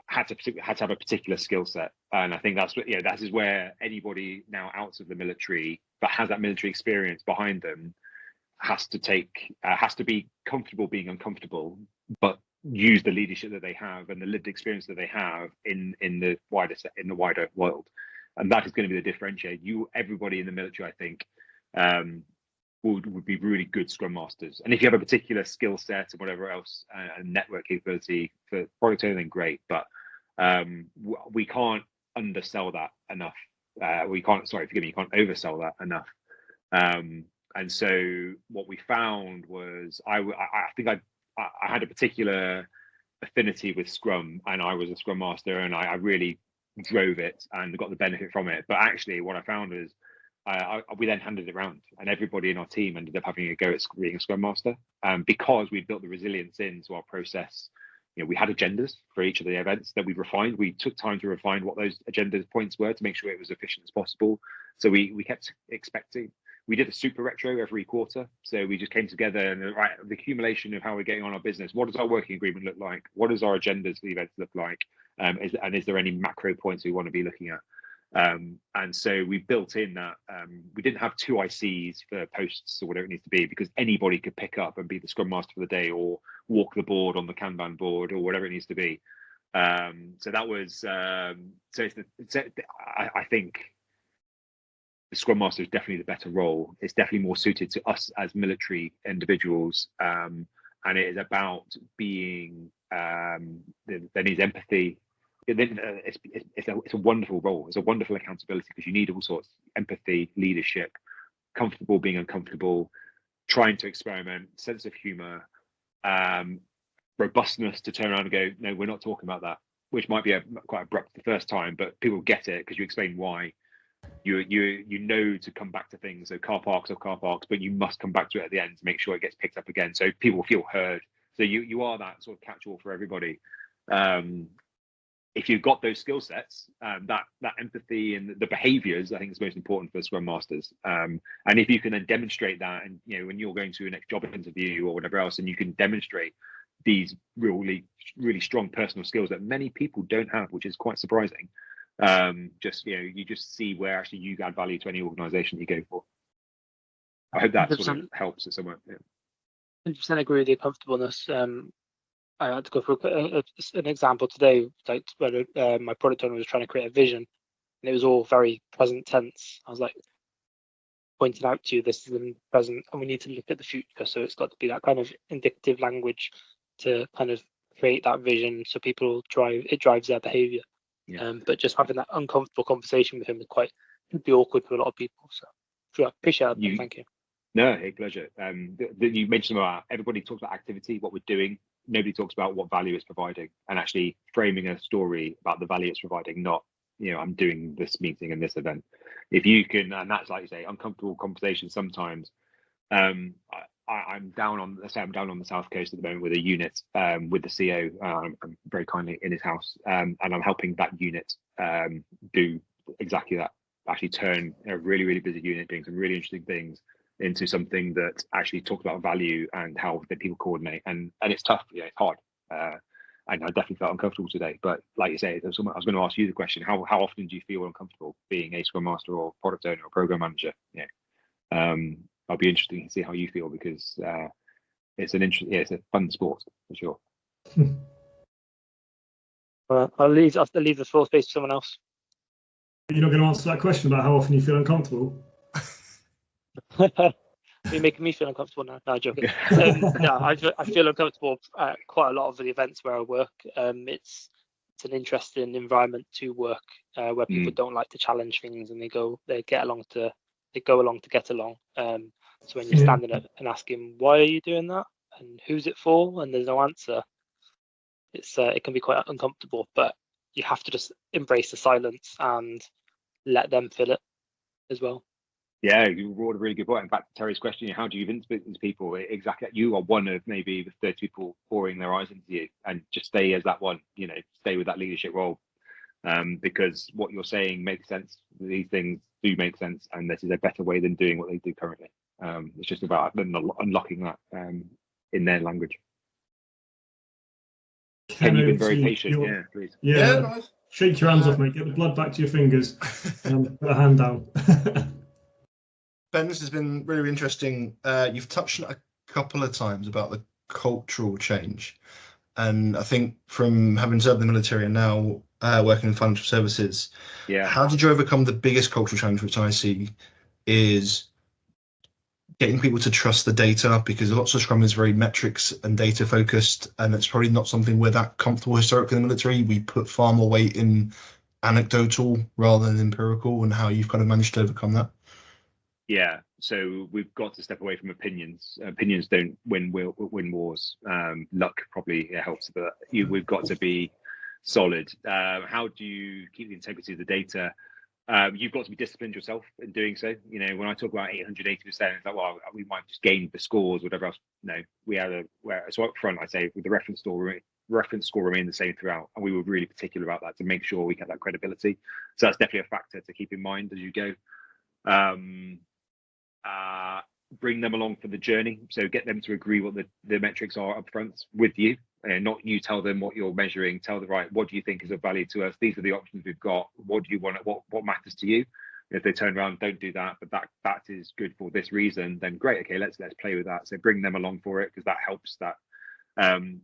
had to have a particular skill set, and I think that is where anybody now out of the military but has that military experience behind them has to be comfortable being uncomfortable, but use the leadership that they have and the lived experience that they have in the wider world, and that is going to be the differentiator. Everybody in the military, I think, would be really good Scrum Masters. And if you have a particular skill set and whatever else, and network capability for product owner, then great. But we can't undersell that enough. You can't oversell that enough. And so what we found was, I think I had a particular affinity with Scrum, and I was a Scrum Master, and I really drove it and got the benefit from it. But actually, what I found is, we then handed it around, and everybody in our team ended up having a go at being a Scrum Master, because we built the resilience into our process. We had agendas for each of the events that we refined. We took time to refine what those agenda points were to make sure it was efficient as possible. So we kept expecting. We did a super retro every quarter. So we just came together and the accumulation of how we're getting on our business. What does our working agreement look like? What does our agendas for the events look like? Is there any macro points we want to be looking at? And so we built in that we didn't have 2 ICs for posts or whatever it needs to be, because anybody could pick up and be the Scrum Master for the day, or walk the board on the Kanban board, or whatever it needs to be. So that was I think the Scrum Master is definitely the better role. It's definitely more suited to us as military individuals, and it is about being there needs empathy. It's a wonderful role. It's a wonderful accountability, because you need all sorts: empathy, leadership, comfortable being uncomfortable, trying to experiment, sense of humor, robustness to turn around and go, no, we're not talking about that, which might be quite abrupt the first time, but people get it because you explain why. You know to come back to things. So car parks, but you must come back to it at the end to make sure it gets picked up again, so people feel heard. So you are that sort of catch-all for everybody. If you've got those skill sets, that empathy and the behaviors, I think, is most important for Scrum Masters. And if you can then demonstrate that, and when you're going to a next job interview or whatever else, and you can demonstrate these really, really strong personal skills that many people don't have, which is quite surprising. You just see where actually you add value to any organization you go for. I hope that sort of helps at some point. 100% agree with your comfortableness. I had to go through an example today, like where my product owner was trying to create a vision, and it was all very present tense. I was like, pointing out to you, this is in present, and we need to look at the future. So it's got to be that kind of indicative language to kind of create that vision, so people drives their behavior. Yeah. But just having that uncomfortable conversation with him would be awkward for a lot of people. So sure, I appreciate that. Thank you. No, a pleasure. You mentioned about everybody talks about activity, what we're doing. Nobody talks about what value it's providing, and actually framing a story about the value it's providing, not, I'm doing this meeting and this event. If you can, and that's, like you say, uncomfortable conversation sometimes. I'm down on the South Coast at the moment with a unit, with the CO. I'm very kindly in his house, and I'm helping that unit do exactly that. Actually turn a really, really busy unit doing some really interesting things into something that actually talks about value and how the people coordinate. And it's tough, it's hard. And I definitely felt uncomfortable today. But like you say, I was going to ask you the question: how often do you feel uncomfortable being a Scrum Master or product owner or program manager? I'll be interested to see how you feel, because it's a fun sport for sure. I'll leave the floor space to someone else. You're not going to answer that question about how often you feel uncomfortable? You're making me feel uncomfortable now. No, I'm joking. No, I feel uncomfortable at quite a lot of the events where I work. It's it's an interesting environment to work, where people don't like to challenge things and they go along to get along. So when you're standing up and asking why are you doing that and who's it for, and there's no answer, it can be quite uncomfortable. But you have to just embrace the silence and let them fill it as well. Yeah, you brought a really good point. And back to Terry's question, how do you influence people? Exactly, you are one of maybe the 30 people pouring their eyes into you, and just stay as that one. Stay with that leadership role, because what you're saying makes sense. These things do make sense, and this is a better way than doing what they do currently. It's just about them unlocking that in their language. Ken, you've been very patient. Yeah, please. Yeah, Nice. Shake your hands off, mate. Get the blood back to your fingers. Put a hand down. Ben, this has been really interesting. You've touched on it a couple of times about the cultural change. And I think from having served in the military and now working in financial services, how did you overcome the biggest cultural challenge, which I see is getting people to trust the data? Because lots of Scrum is very metrics and data focused, and it's probably not something we're that comfortable historically in the military. We put far more weight in anecdotal rather than empirical, and how you've kind of managed to overcome that. Yeah, so we've got to step away from opinions. Opinions don't win wars. Luck probably helps, but we've got to be solid. How do you keep the integrity of the data? You've got to be disciplined yourself in doing so. When I talk about 880%, it's like, well, we might just gain the scores, whatever else. No, we had so up front, I say, with the reference score remained the same throughout, and we were really particular about that to make sure we get that credibility. So that's definitely a factor to keep in mind as you go. Bring them along for the journey, so get them to agree what the metrics are up front with you, and not you tell them what you're measuring. Tell them, right, what do you think is of value to us? These are the options we've got. What do you want? What matters to you? If they turn around, don't do that, but that is good for this reason, then great, okay, let's play with that. So bring them along for it, because that helps that. And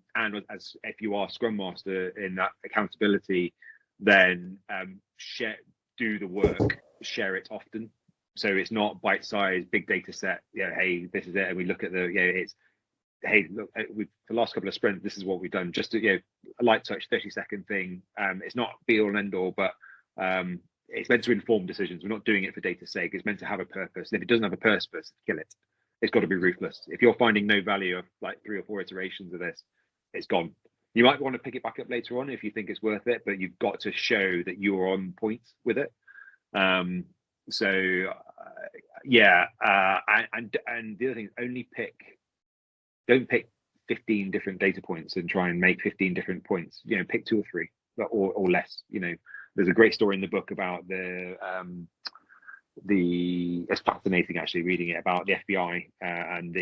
as if you are Scrum Master in that accountability, then do the work, share it often. So it's not bite-sized, big data set. Hey, this is it, and we look at it's, hey, look, the last couple of sprints, this is what we've done. Just a light touch, 30-second thing. It's not be all and end all, but it's meant to inform decisions. We're not doing it for data's sake. It's meant to have a purpose. And if it doesn't have a purpose, kill it. It's got to be ruthless. If you're finding no value of like 3 or 4 iterations of this, it's gone. You might want to pick it back up later on if you think it's worth it, but you've got to show that you're on point with it. And the other thing is don't pick 15 different data points and try and make 15 different points. Pick 2 or 3 or less. There's a great story in the book about it's fascinating actually reading it about the FBI and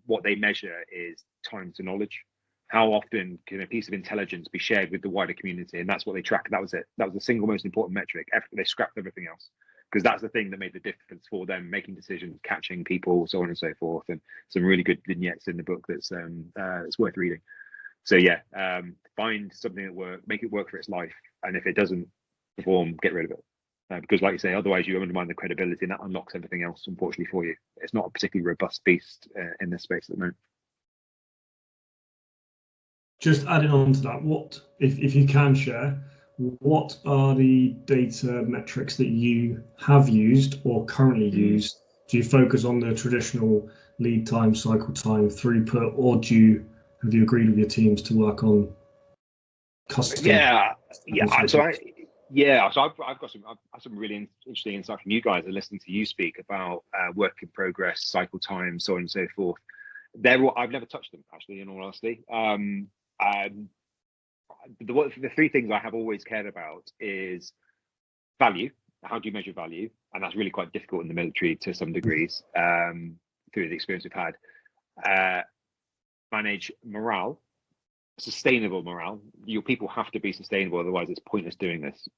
what they measure is time to knowledge. How often can a piece of intelligence be shared with the wider community? And that's what they track. That was it. That was the single most important metric. They scrapped everything else, because that's the thing that made the difference for them, making decisions, catching people, so on and so forth. And some really good vignettes in the book that's it's worth reading. So find something that works, make it work for its life, and if it doesn't perform, get rid of it. Because like you say, otherwise you undermine the credibility, and that unlocks everything else, unfortunately, for you. It's not a particularly robust beast in this space at the moment. Just adding on to that, what, if you can share, what are the data metrics that you have used or currently use? Do you focus on the traditional lead time, cycle time, throughput, or have you agreed with your teams to work on custom? So I've got some really interesting insight from you guys and listening to you speak about work in progress, cycle time, so on and so forth. I've never touched them, actually, in all honesty. The 3 things I have always cared about is value. How do you measure value? And that's really quite difficult in the military to some degrees, through the experience we've had. Manage morale, sustainable morale. Your people have to be sustainable, otherwise it's pointless doing this.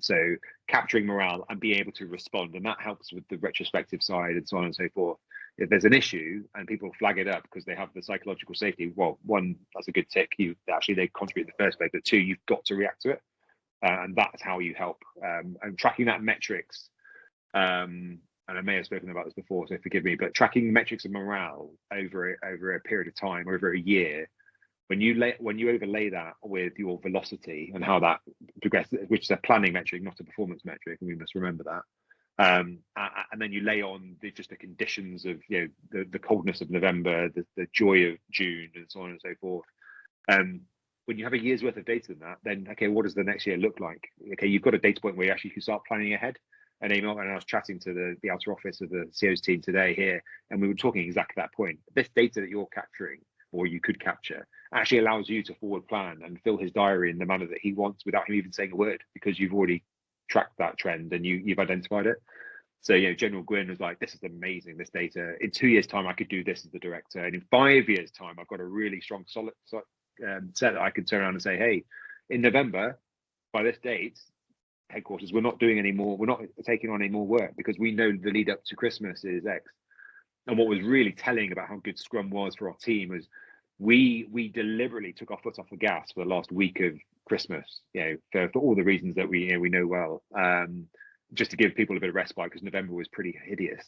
So capturing morale and being able to respond, and that helps with the retrospective side and so on and so forth. If there's an issue and people flag it up because they have the psychological safety, well, 1, that's a good tick. They contribute in the first place, but 2, you've got to react to it, and that's how you help. And tracking that metrics, and I may have spoken about this before, so forgive me, but tracking metrics of morale over a period of time, over a year, When you overlay that with your velocity and how that progresses, which is a planning metric, not a performance metric, and we must remember that. And then you lay on just the conditions of the coldness of November, the joy of June, and so on and so forth. When you have a year's worth of data in that, then okay, what does the next year look like? Okay, you've got a data point where you actually can start planning ahead. And I was chatting to the outer office of the CEO's team today here, and we were talking exactly that point. This data that you're capturing, or you could capture, actually allows you to forward plan and fill his diary in the manner that he wants without him even saying a word, because you've already tracked that trend and you've identified it. So General Gwynn was like, this is amazing, this data. In 2 years' time, I could do this as the director. And in 5 years' time, I've got a really strong, solid set that I could turn around and say, hey, in November, by this date, headquarters, we're not doing any more, we're not taking on any more work because we know the lead up to Christmas is X. And what was really telling about how good Scrum was for our team was we deliberately took our foot off the gas for the last week of Christmas, for all the reasons that we know well, just to give people a bit of respite, because November was pretty hideous.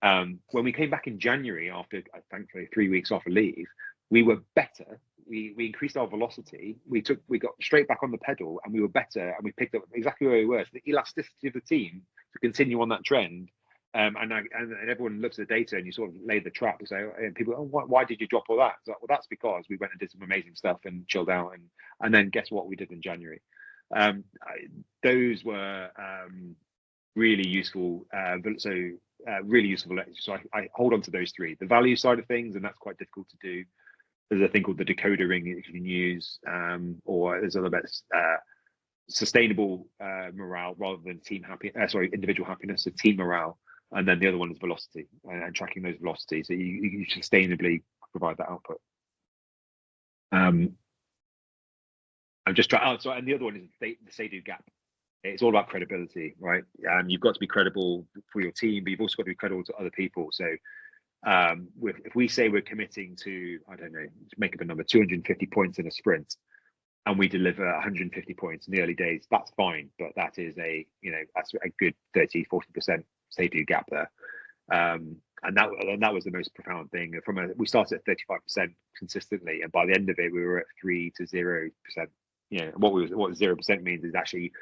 When we came back in January after thankfully 3 weeks off of leave, we were better. We increased our velocity. We got straight back on the pedal, and we were better, and we picked up exactly where we were. So the elasticity of the team to continue on that trend. And everyone looks at the data, and you sort of lay the trap to say, and people, why did you drop all that? Well, that's because we went and did some amazing stuff and chilled out, and then guess what we did in January? Those were really useful. Really useful. So I hold on to those three. The value side of things, and that's quite difficult to do. There's a thing called the decoder ring that you can use, or there's other bits. Sustainable morale rather than individual happiness, so team morale. And then the other one is velocity, and tracking those velocities, so you sustainably provide that output. I'm just trying. And the other one is the say-do gap. It's all about credibility, right? You've got to be credible for your team, but you've also got to be credible to other people. So if we say we're committing to, I don't know, make up a number, 250 points in a sprint, and we deliver 150 points in the early days, that's fine. But that is that's a good 30-40% say-do gap there. And that was the most profound thing. We started at 35% consistently, and by the end of it, we were at 3 to 0%. What 0% means is actually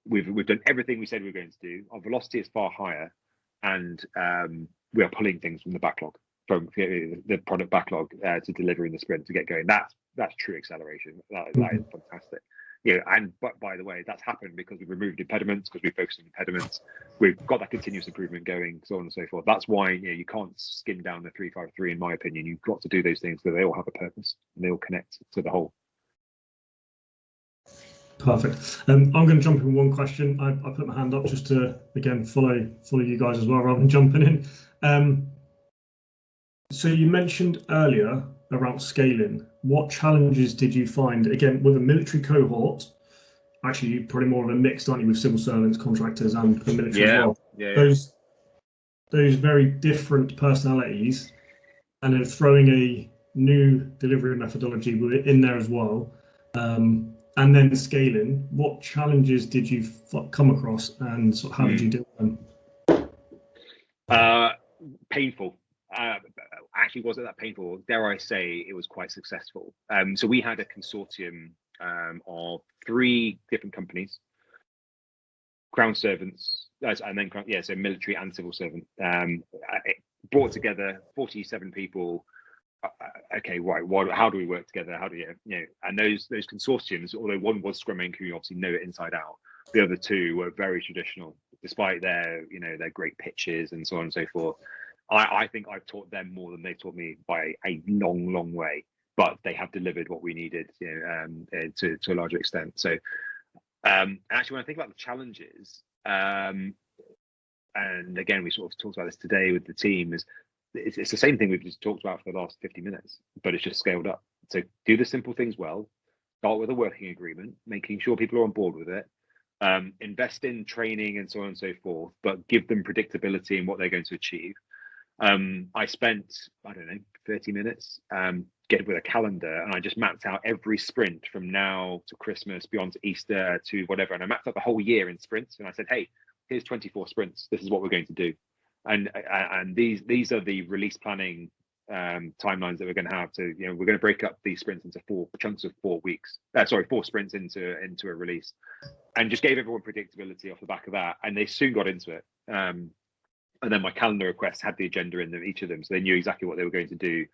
we've done everything we said we were going to do. Our velocity is far higher, and we are pulling things from the backlog, from the product backlog to delivering the sprint to get going. That's true acceleration. That is fantastic. But by the way, that's happened because we've removed impediments, because we focused on impediments. We've got that continuous improvement going, so on and so forth. That's why you can't skim down the 3-5-3, in my opinion. You've got to do those things so they all have a purpose and they all connect to the whole. Perfect. I'm going to jump in one question. I put my hand up just to again follow you guys as well, rather than jumping in. So you mentioned earlier around scaling. What challenges did you find, again, with a military cohort? Actually, you're probably more of a mix, aren't you, with civil servants, contractors, and the military as well? Yeah. Those very different personalities, and then throwing a new delivery methodology in there as well, and then scaling. What challenges did you come across, and how did you deal with them? Painful. Actually, wasn't that painful? Dare I say, it was quite successful. So we had a consortium of 3 different companies, crown servants, and then so military and civil servant. Brought together 47 people. Okay, right. How do we work together? How do you And those consortiums, although one was Scrum Anchor, you obviously know it inside out. The other 2 were very traditional, despite their their great pitches and so on and so forth. I think I've taught them more than they've taught me by a long way, but they have delivered what we needed, to a larger extent. So, actually, when I think about the challenges, and again, we sort of talked about this today with the team, it's the same thing we've just talked about for the last 50 minutes, but it's just scaled up. So do the simple things well, start with a working agreement, making sure people are on board with it, invest in training and so on and so forth, but give them predictability in what they're going to achieve. I spent, 30 minutes getting with a calendar, and I just mapped out every sprint from now to Christmas, beyond to Easter, to whatever. And I mapped out the whole year in sprints, and I said, hey, here's 24 sprints. This is what we're going to do. And these are the release planning timelines that we're going to have. To we're going to break up these sprints into 4 chunks of 4 weeks. 4 sprints into a release, and just gave everyone predictability off the back of that, and they soon got into it. And then my calendar requests had the agenda in them, each of them, so they knew exactly what they were going to do.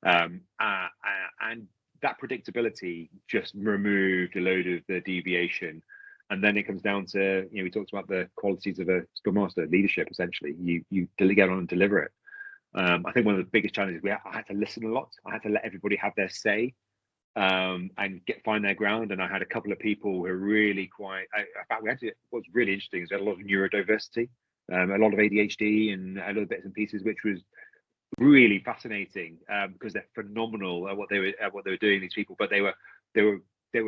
And that predictability just removed a load of the deviation. And then it comes down to, we talked about the qualities of a Scrum Master, leadership, essentially. You get on and deliver it. I think one of the biggest challenges, I had to listen a lot. I had to let everybody have their say and find their ground. And I had a couple of people who were really quite, in fact, what's really interesting is we had a lot of neurodiversity, a lot of ADHD and a little bits and pieces, which was really fascinating because they're phenomenal at what they were doing, these people, but they were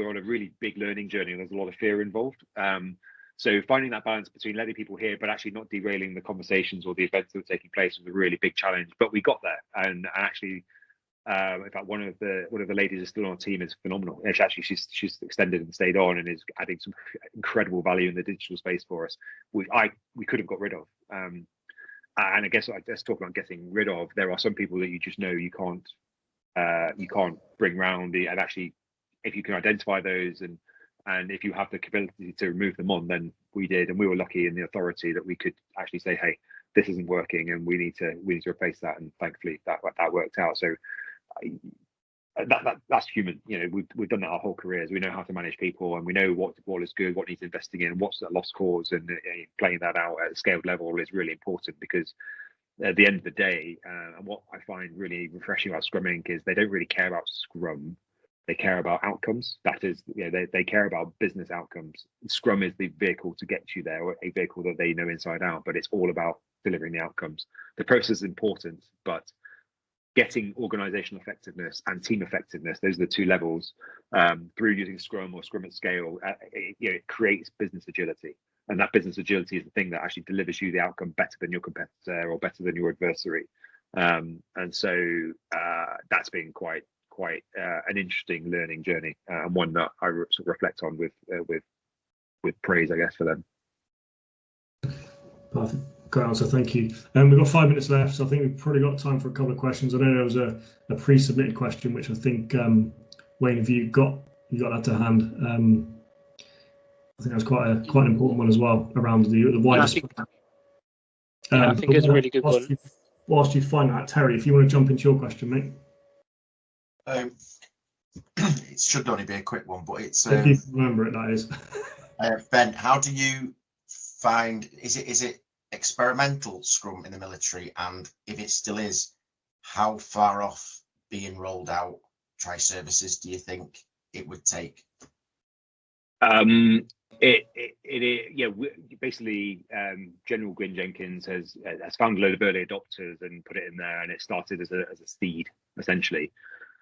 on a really big learning journey, and there's a lot of fear involved. So finding that balance between letting people hear but actually not derailing the conversations or the events that were taking place was a really big challenge, but we got there. And actually in fact, one of the ladies is still on our team, is phenomenal. Actually, she's extended and stayed on and is adding some incredible value in the digital space for us, which we could have got rid of. And I guess let's talk about getting rid of. There are some people that you just know you can't bring round. And actually, if you can identify those and if you have the capability to remove them on, then we did, and we were lucky in the authority that we could actually say, hey, this isn't working, and we need to replace that. And thankfully, that worked out. So that's human. We've done that our whole careers. We know how to manage people, and we know what is good, what needs investing in, what's a lost cause, and playing that out at a scaled level is really important, because at the end of the day, and what I find really refreshing about Scrum Inc. is they don't really care about Scrum. They care about outcomes. That is, they care about business outcomes. Scrum is the vehicle to get you there, or a vehicle that they know inside out, but it's all about delivering the outcomes. The process is important, but getting organizational effectiveness and team effectiveness, those are the 2 levels, through using Scrum or Scrum at scale, it creates business agility. And that business agility is the thing that actually delivers you the outcome better than your competitor or better than your adversary. And so that's been quite an interesting learning journey, and one that I sort of reflect on with praise, I guess, for them. Perfect. Great answer, thank you. We've got 5 minutes left, so I think we've probably got time for a couple of questions. I know there was a pre-submitted question, which I think Wayne, if you got that to hand, I think that's quite an important one as well, around the wider. I think it's a really good one. Whilst you find that, Terry, if you want to jump into your question, mate. It should only be a quick one, but it's if you remember it, that is. Ben, how do you find, is it experimental Scrum in the military, and if it still is, how far off being rolled out tri-services do you think it would take? Basically, General Gwyn Jenkins has found a load of early adopters and put it in there, and it started as a seed, essentially.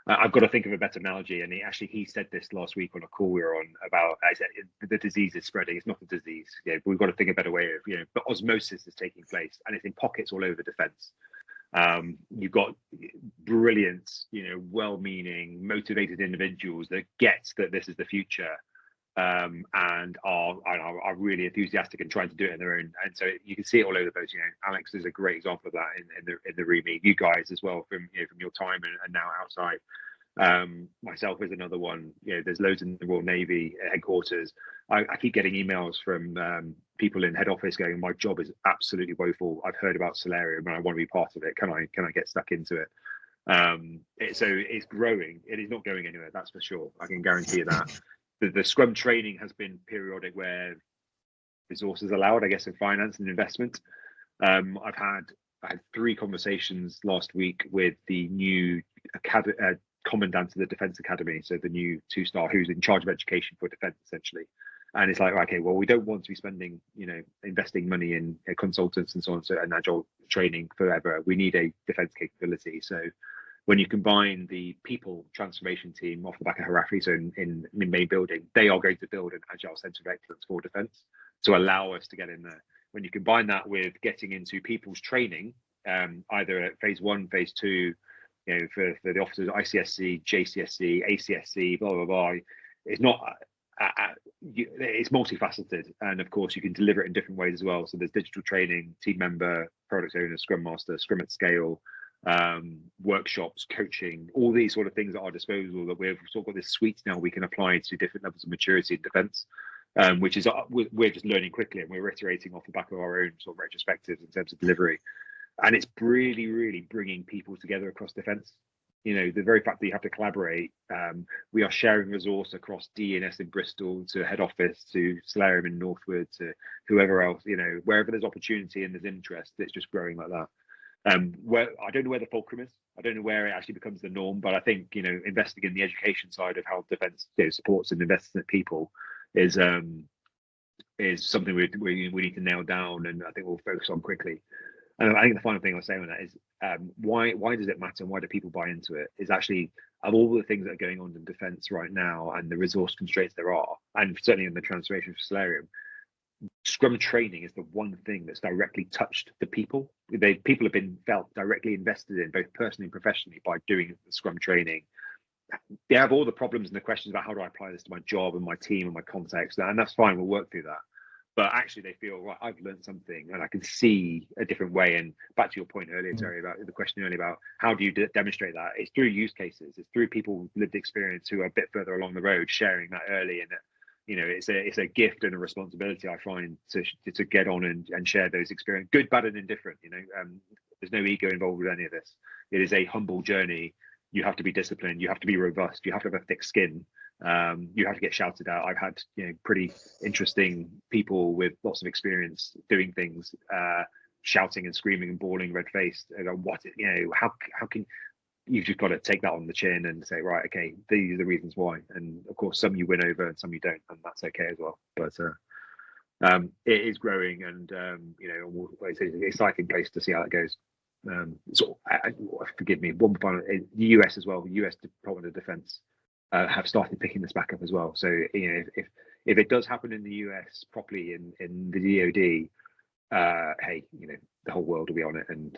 I've got to think of a better analogy, and he said this last week on a call we were on about, I said, the disease is spreading. It's not a disease. We've got to think a better way of, but osmosis is taking place, and it's in pockets all over defence. You've got brilliant, well-meaning, motivated individuals that get that this is the future, and are really enthusiastic and trying to do it on their own. And so you can see it all over the place. Alex is a great example of that in the REME. You guys as well, from your time and now outside. Myself is another one. There's loads in the Royal Navy headquarters. I keep getting emails from people in head office going, my job is absolutely woeful. I've heard about Solarium and I want to be part of it. Can I get stuck into it? So it's growing. It is not going anywhere, that's for sure. I can guarantee you that. The Scrum training has been periodic where resources allowed, I guess, in finance and investment. I had 3 conversations last week with the new commandant of the Defence Academy, so the new 2-star who's in charge of education for defence, essentially. And it's like, okay, well, we don't want to be spending, investing money in consultants and so on, and Agile training forever. We need a defence capability. So when you combine the people transformation team off the back of Harafi, so in main building, they are going to build an Agile Centre of Excellence for defence to allow us to get in there. When you combine that with getting into people's training, either at phase 1, phase 2, for the officers, ICSC, JCSC, ACSC, blah, blah, blah, it's not, it's multifaceted. And of course, you can deliver it in different ways as well. So there's digital training, team member, product owner, Scrum Master, Scrum at scale, workshops, coaching, all these sort of things at our disposal that we've sort of got this suite now we can apply to different levels of maturity and defence, which is we're just learning quickly, and we're iterating off the back of our own sort of retrospectives in terms of delivery. And it's really, really bringing people together across defence. You know, the very fact that you have to collaborate, we are sharing resource across D&S in Bristol to head office, to Solarium in Northwood, to whoever else, you know, wherever there's opportunity and there's interest, it's just growing like that. Where I don't know where the fulcrum is, I don't know where it actually becomes the norm, but I think, you know, investing in the education side of how defence, you know, supports and invests in people is something we need to nail down, and I think we'll focus on quickly. And I think the final thing I'll say on that is why does it matter and why do people buy into it? Is actually, of all the things that are going on in defence right now and the resource constraints there are, and certainly in the transformation for Solarium, Scrum training is the one thing that's directly touched the people. People have been felt directly invested in, both personally and professionally, by doing the Scrum training. They have all the problems and the questions about how do I apply this to my job and my team and my context, and that's fine, we'll work through that. But actually they feel, right, I've learned something and I can see a different way. And back to your point earlier, Terry, about the question earlier about how do you demonstrate that? It's through use cases. It's through people with lived experience who are a bit further along the road, sharing that early. And you know, it's a gift and a responsibility, I find, to get on and share those experiences, good, bad, and indifferent. You know, there's no ego involved with any of this. It is a humble journey. You have to be disciplined. You have to be robust. You have to have a thick skin. You have to get shouted at. I've had, you know, pretty interesting people with lots of experience doing things, shouting and screaming and bawling red-faced. What, you know, how can you've just got to take that on the chin and say, right, okay, these are the reasons why. And of course, some you win over and some you don't, and that's okay as well. But it is growing, and you know, it's an exciting place to see how it goes. So forgive me, one final, the US as well, the US Department of Defense have started picking this back up as well. So, you know, if it does happen in the US properly in the DoD, hey, you know, the whole world will be on it, and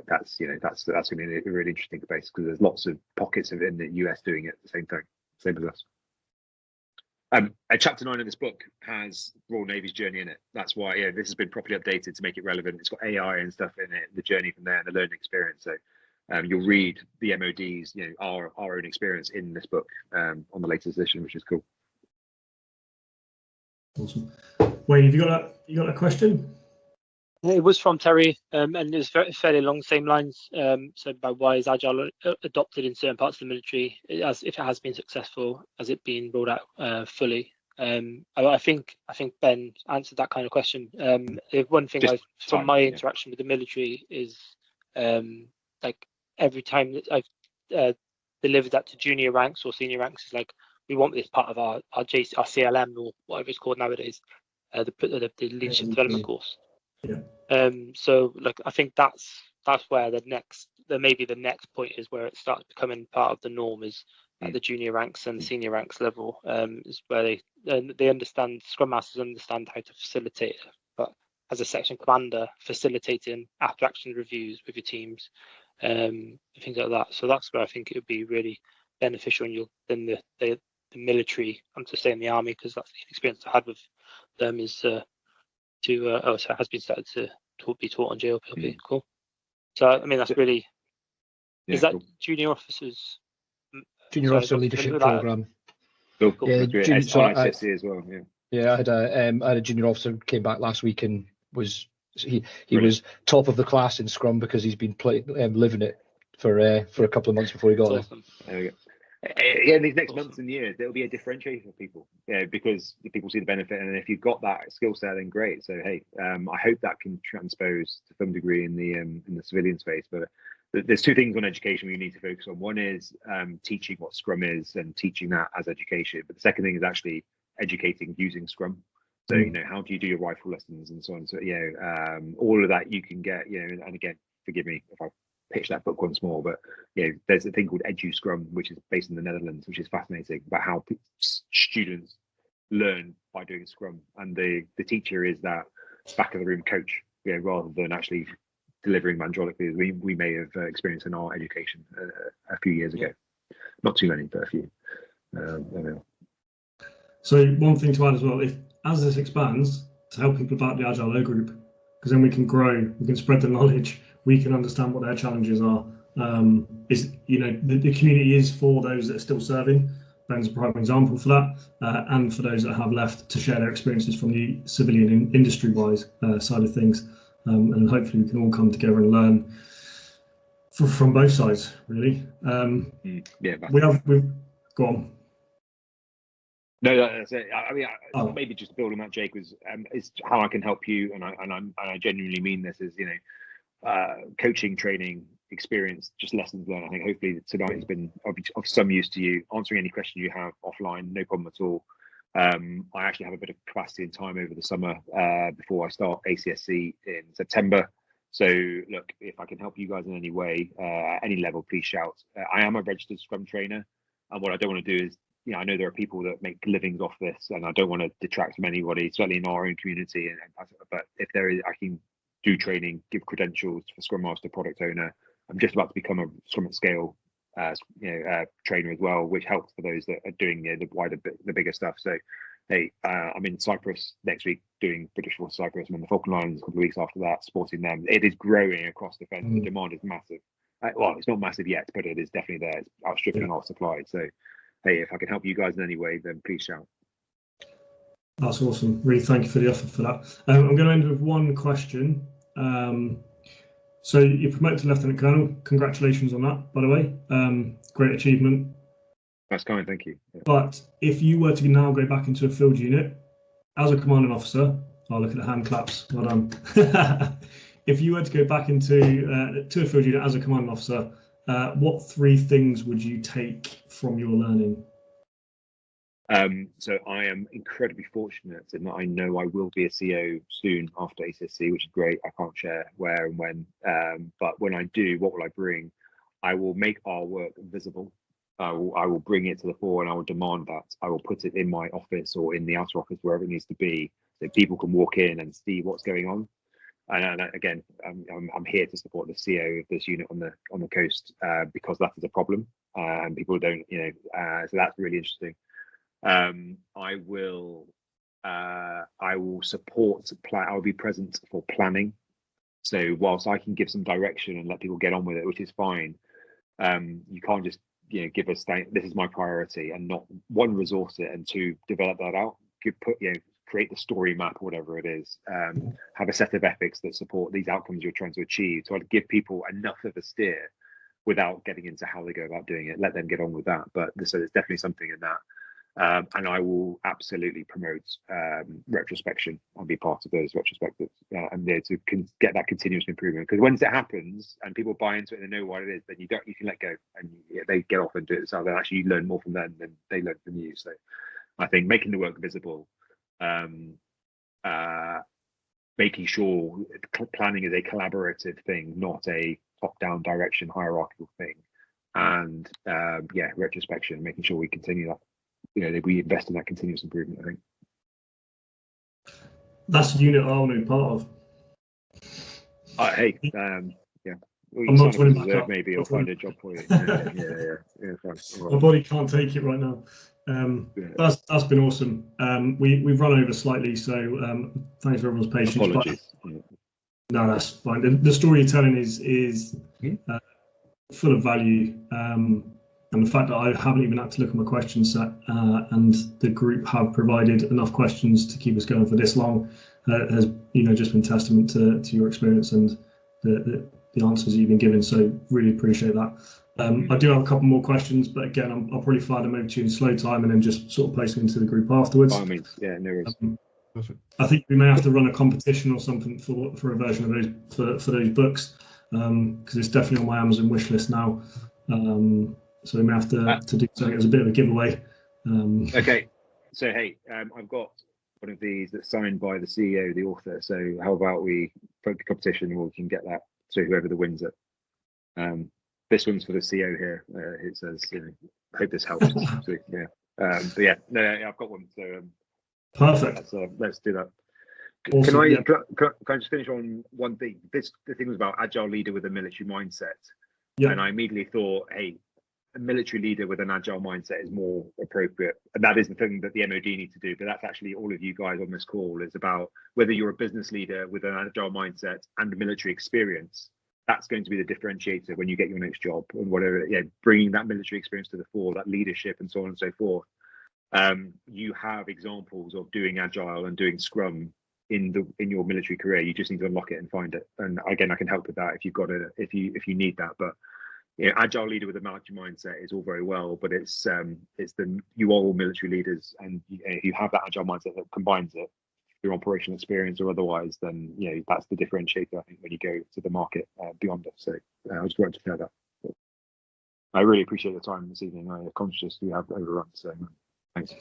that's going to be a really interesting space, because there's lots of pockets of in the US doing it at the same time, same as us. Chapter 9 of this book has Royal Navy's journey in it. That's why, yeah, this has been properly updated to make it relevant. It's got AI and stuff in it, the journey from there, and the learning experience. So you'll read the MOD's, you know, our own experience in this book on the latest edition, which is cool. Awesome. Wayne, have you got a question? It was from Terry, and it's fairly along the same lines. So about why is Agile adopted in certain parts of the military, as if it has been successful, has it been rolled out fully? I think Ben answered that kind of question. One thing from my interaction with the military is like every time that I've delivered that to junior ranks or senior ranks, is like, we want this part of our CLM or whatever it's called nowadays, the leadership development course. Yeah. So like, I think that's where the next point is, where it starts becoming part of the norm, is at the junior ranks and the senior ranks level, is where they understand, Scrum Masters understand how to facilitate it, but as a section commander, facilitating after action reviews with your teams, things like that. So that's where I think it would be really beneficial, and then the military, I'm just saying the army because that's the experience I had with them, is so it has been started to be taught on JLPLP. Cool. So I mean, that's really, is that cool. Junior officers? Junior officer leadership program. Cool. Yeah, ICSC as well. Yeah. Yeah, I had a junior officer came back last week and was was top of the class in Scrum because he's been living it for a couple of months before he got there. Awesome. There we go. Yeah, in these next months and years, there'll be a differentiator for people, because people see the benefit, and if you've got that skill set, then great. So hey, I hope that can transpose to some degree in the civilian space. But there's two things on education we need to focus on. One is teaching what Scrum is and teaching that as education. But the second thing is actually educating using Scrum. So you know, how do you do your rifle lessons and so on. So all of that you can get. And again, forgive me if I pitch that book once more, but there's a thing called Edu Scrum, which is based in the Netherlands, which is fascinating, about how students learn by doing Scrum, and the teacher is that back of the room coach, rather than actually delivering mandrolically as we may have experienced in our education a few years ago. Not too many, but a few. So one thing to add as well, as this expands, to help people about the Agile O group, because then we can grow, we can spread the knowledge, we can understand what their challenges are. Is, you know, the community is for those that are still serving. Ben's a prime example for that, and for those that have left to share their experiences from the civilian industry-wise side of things, and hopefully we can all come together and learn from both sides, really. Yeah, we've go on. No, that's it. I mean, maybe just to build on that, Jake, was is how I can help you, and I genuinely mean this, is, you know, coaching, training, experience, just lessons learned. I think hopefully tonight has been of some use to you. Answering any question you have offline, no problem at all. I actually have a bit of capacity and time over the summer before I start ACSC in September. So look, if I can help you guys in any way, any level, please shout. I am a registered Scrum trainer, and what I don't want to do is, you know, I know there are people that make livings off this, and I don't want to detract from anybody, certainly in our own community. But if there is, I can do training, give credentials for Scrum Master, Product Owner. I'm just about to become a Scrum Scale trainer as well, which helps for those that are doing the bigger stuff. So, hey, I'm in Cyprus next week doing British Force Cyprus. I'm in the Falkland Islands a couple of weeks after that, supporting them. It is growing across defence. The demand is massive. Well, it's not massive yet, but it is definitely there. It's outstripping our supply. So, hey, if I can help you guys in any way, then please shout. That's awesome. Really, thank you for the effort for that. I'm going to end with one question. So you're promoted to Lieutenant Colonel. Congratulations on that, by the way. Great achievement. That's kind, thank you. Yeah. But if you were to now go back into a field unit as a commanding officer, I'll look at the hand claps. Well done. If you were to go back into to a field unit as a commanding officer, what 3 things would you take from your learning? So I am incredibly fortunate in that I know I will be a CO soon after ACSC, which is great. I can't share where and when, but when I do, what will I bring? I will make our work visible. I will bring it to the fore, and I will demand that. I will put it in my office or in the outer office, wherever it needs to be, so people can walk in and see what's going on. And again, I'm here to support the CO of this unit on the coast, because that is a problem, and people don't, you know, so that's really interesting. I will support I'll be present for planning. So whilst I can give some direction and let people get on with it, which is fine, you can't just, you know, give us this is my priority, and not, 1, resource it, and 2, develop that out. Create the story map, or whatever it is. Have a set of ethics that support these outcomes you're trying to achieve. So I'd give people enough of a steer without getting into how they go about doing it. Let them get on with that. But so there's definitely something in that. And I will absolutely promote retrospection and be part of those retrospectives, and there to get that continuous improvement. Because once it happens and people buy into it and they know what it is, then you can let go, and they get off and do it themselves. And actually, you learn more from them than they learn from you. So I think making the work visible, making sure planning is a collaborative thing, not a top-down direction hierarchical thing, and retrospection, making sure we continue that. You know, we invest in that continuous improvement, I think. That's a unit I want to be part of. Hey, yeah. Well, I'm not joining back up. Maybe I'll find a job for you. Yeah, fine. Right. My body can't take it right now. That's been awesome. We've run over slightly, so thanks for everyone's patience. Apologies. No, that's fine. The story you're telling is full of value. And the fact that I haven't even had to look at my question set, and the group have provided enough questions to keep us going for this long, has, you know, just been testament to your experience and the answers you've been given. So really appreciate that. I do have a couple more questions, but again, I'll probably fire them over to you in slow time and then just sort of place them into the group afterwards. By all means, yeah, no worries. Perfect. I think we may have to run a competition or something for a version of those for those books, because it's definitely on my Amazon wish list now. So we may have to do something as a bit of a giveaway. Okay, so hey, I've got one of these that's signed by the CEO, the author. So how about we vote the competition, and we can get that to whoever the wins it. This one's for the CEO here. It says, you know, I hope this helps. So, yeah, but yeah, no, I've got one. So perfect. Let's do that. Awesome, Can I just finish on one thing? The thing was about agile leader with a military mindset, and I immediately thought, hey, a military leader with an agile mindset is more appropriate, and that is the thing that the MOD need to do. But that's actually all of you guys on this call is about whether you're a business leader with an agile mindset and military experience. that's going to be the differentiator when you get your next job and whatever. Yeah, bringing that military experience to the fore, that leadership, and so on and so forth. You have examples of doing Agile and doing Scrum in your military career. You just need to unlock it and find it. And again, I can help with that if you've got if you need that. But Agile leader with a military mindset is all very well, but you are all military leaders, and you have that Agile mindset that combines it through operational experience or otherwise. Then that's the differentiator, I think, when you go to the market beyond it. So I just wanted to know that. But I really appreciate your time this evening. I'm conscious we have overrun, so thanks.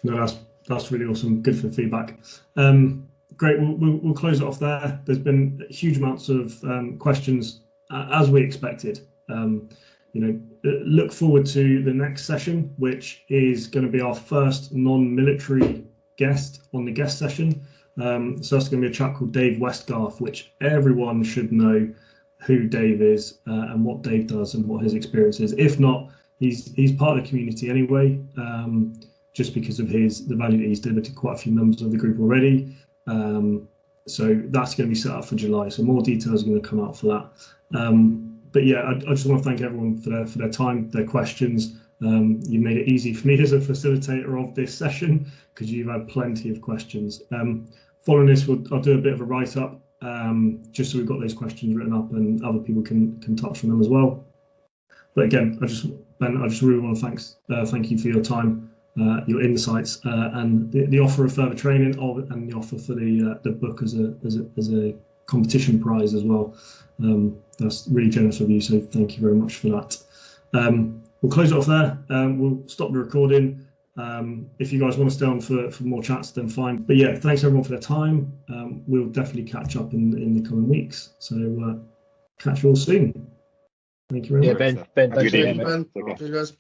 No, that's really awesome. Good for the feedback. Great. We'll close it off there. There's been huge amounts of questions as we expected. Look forward to the next session, which is going to be our first non-military guest on the guest session. So that's going to be a chap called Dave Westgarth, which everyone should know who Dave is and what Dave does and what his experience is. If not, he's part of the community anyway, just because of the value that he's delivered to quite a few members of the group already. So that's going to be set up for July. So more details are going to come out for that. But yeah, I just want to thank everyone for their time, their questions. You made it easy for me as a facilitator of this session because you've had plenty of questions. Following this, I'll do a bit of a write-up just so we've got those questions written up and other people can touch on them as well. But again, Ben, I just really want to thank you for your time, your insights, and the offer of further training, and the offer for the book as a competition prize as well. That's really generous of you, so thank you very much for that. We'll close it off there. We'll stop the recording. If you guys want to stay on for more chats, then fine. But yeah, thanks everyone for their time. We'll definitely catch up in the coming weeks. So catch you all soon. Thank you very much. Ben, thanks Good again, evening. mate. Cheers, guys.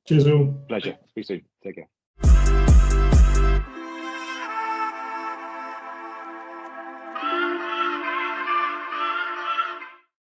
Cheers all. Pleasure. Speak soon. Take care.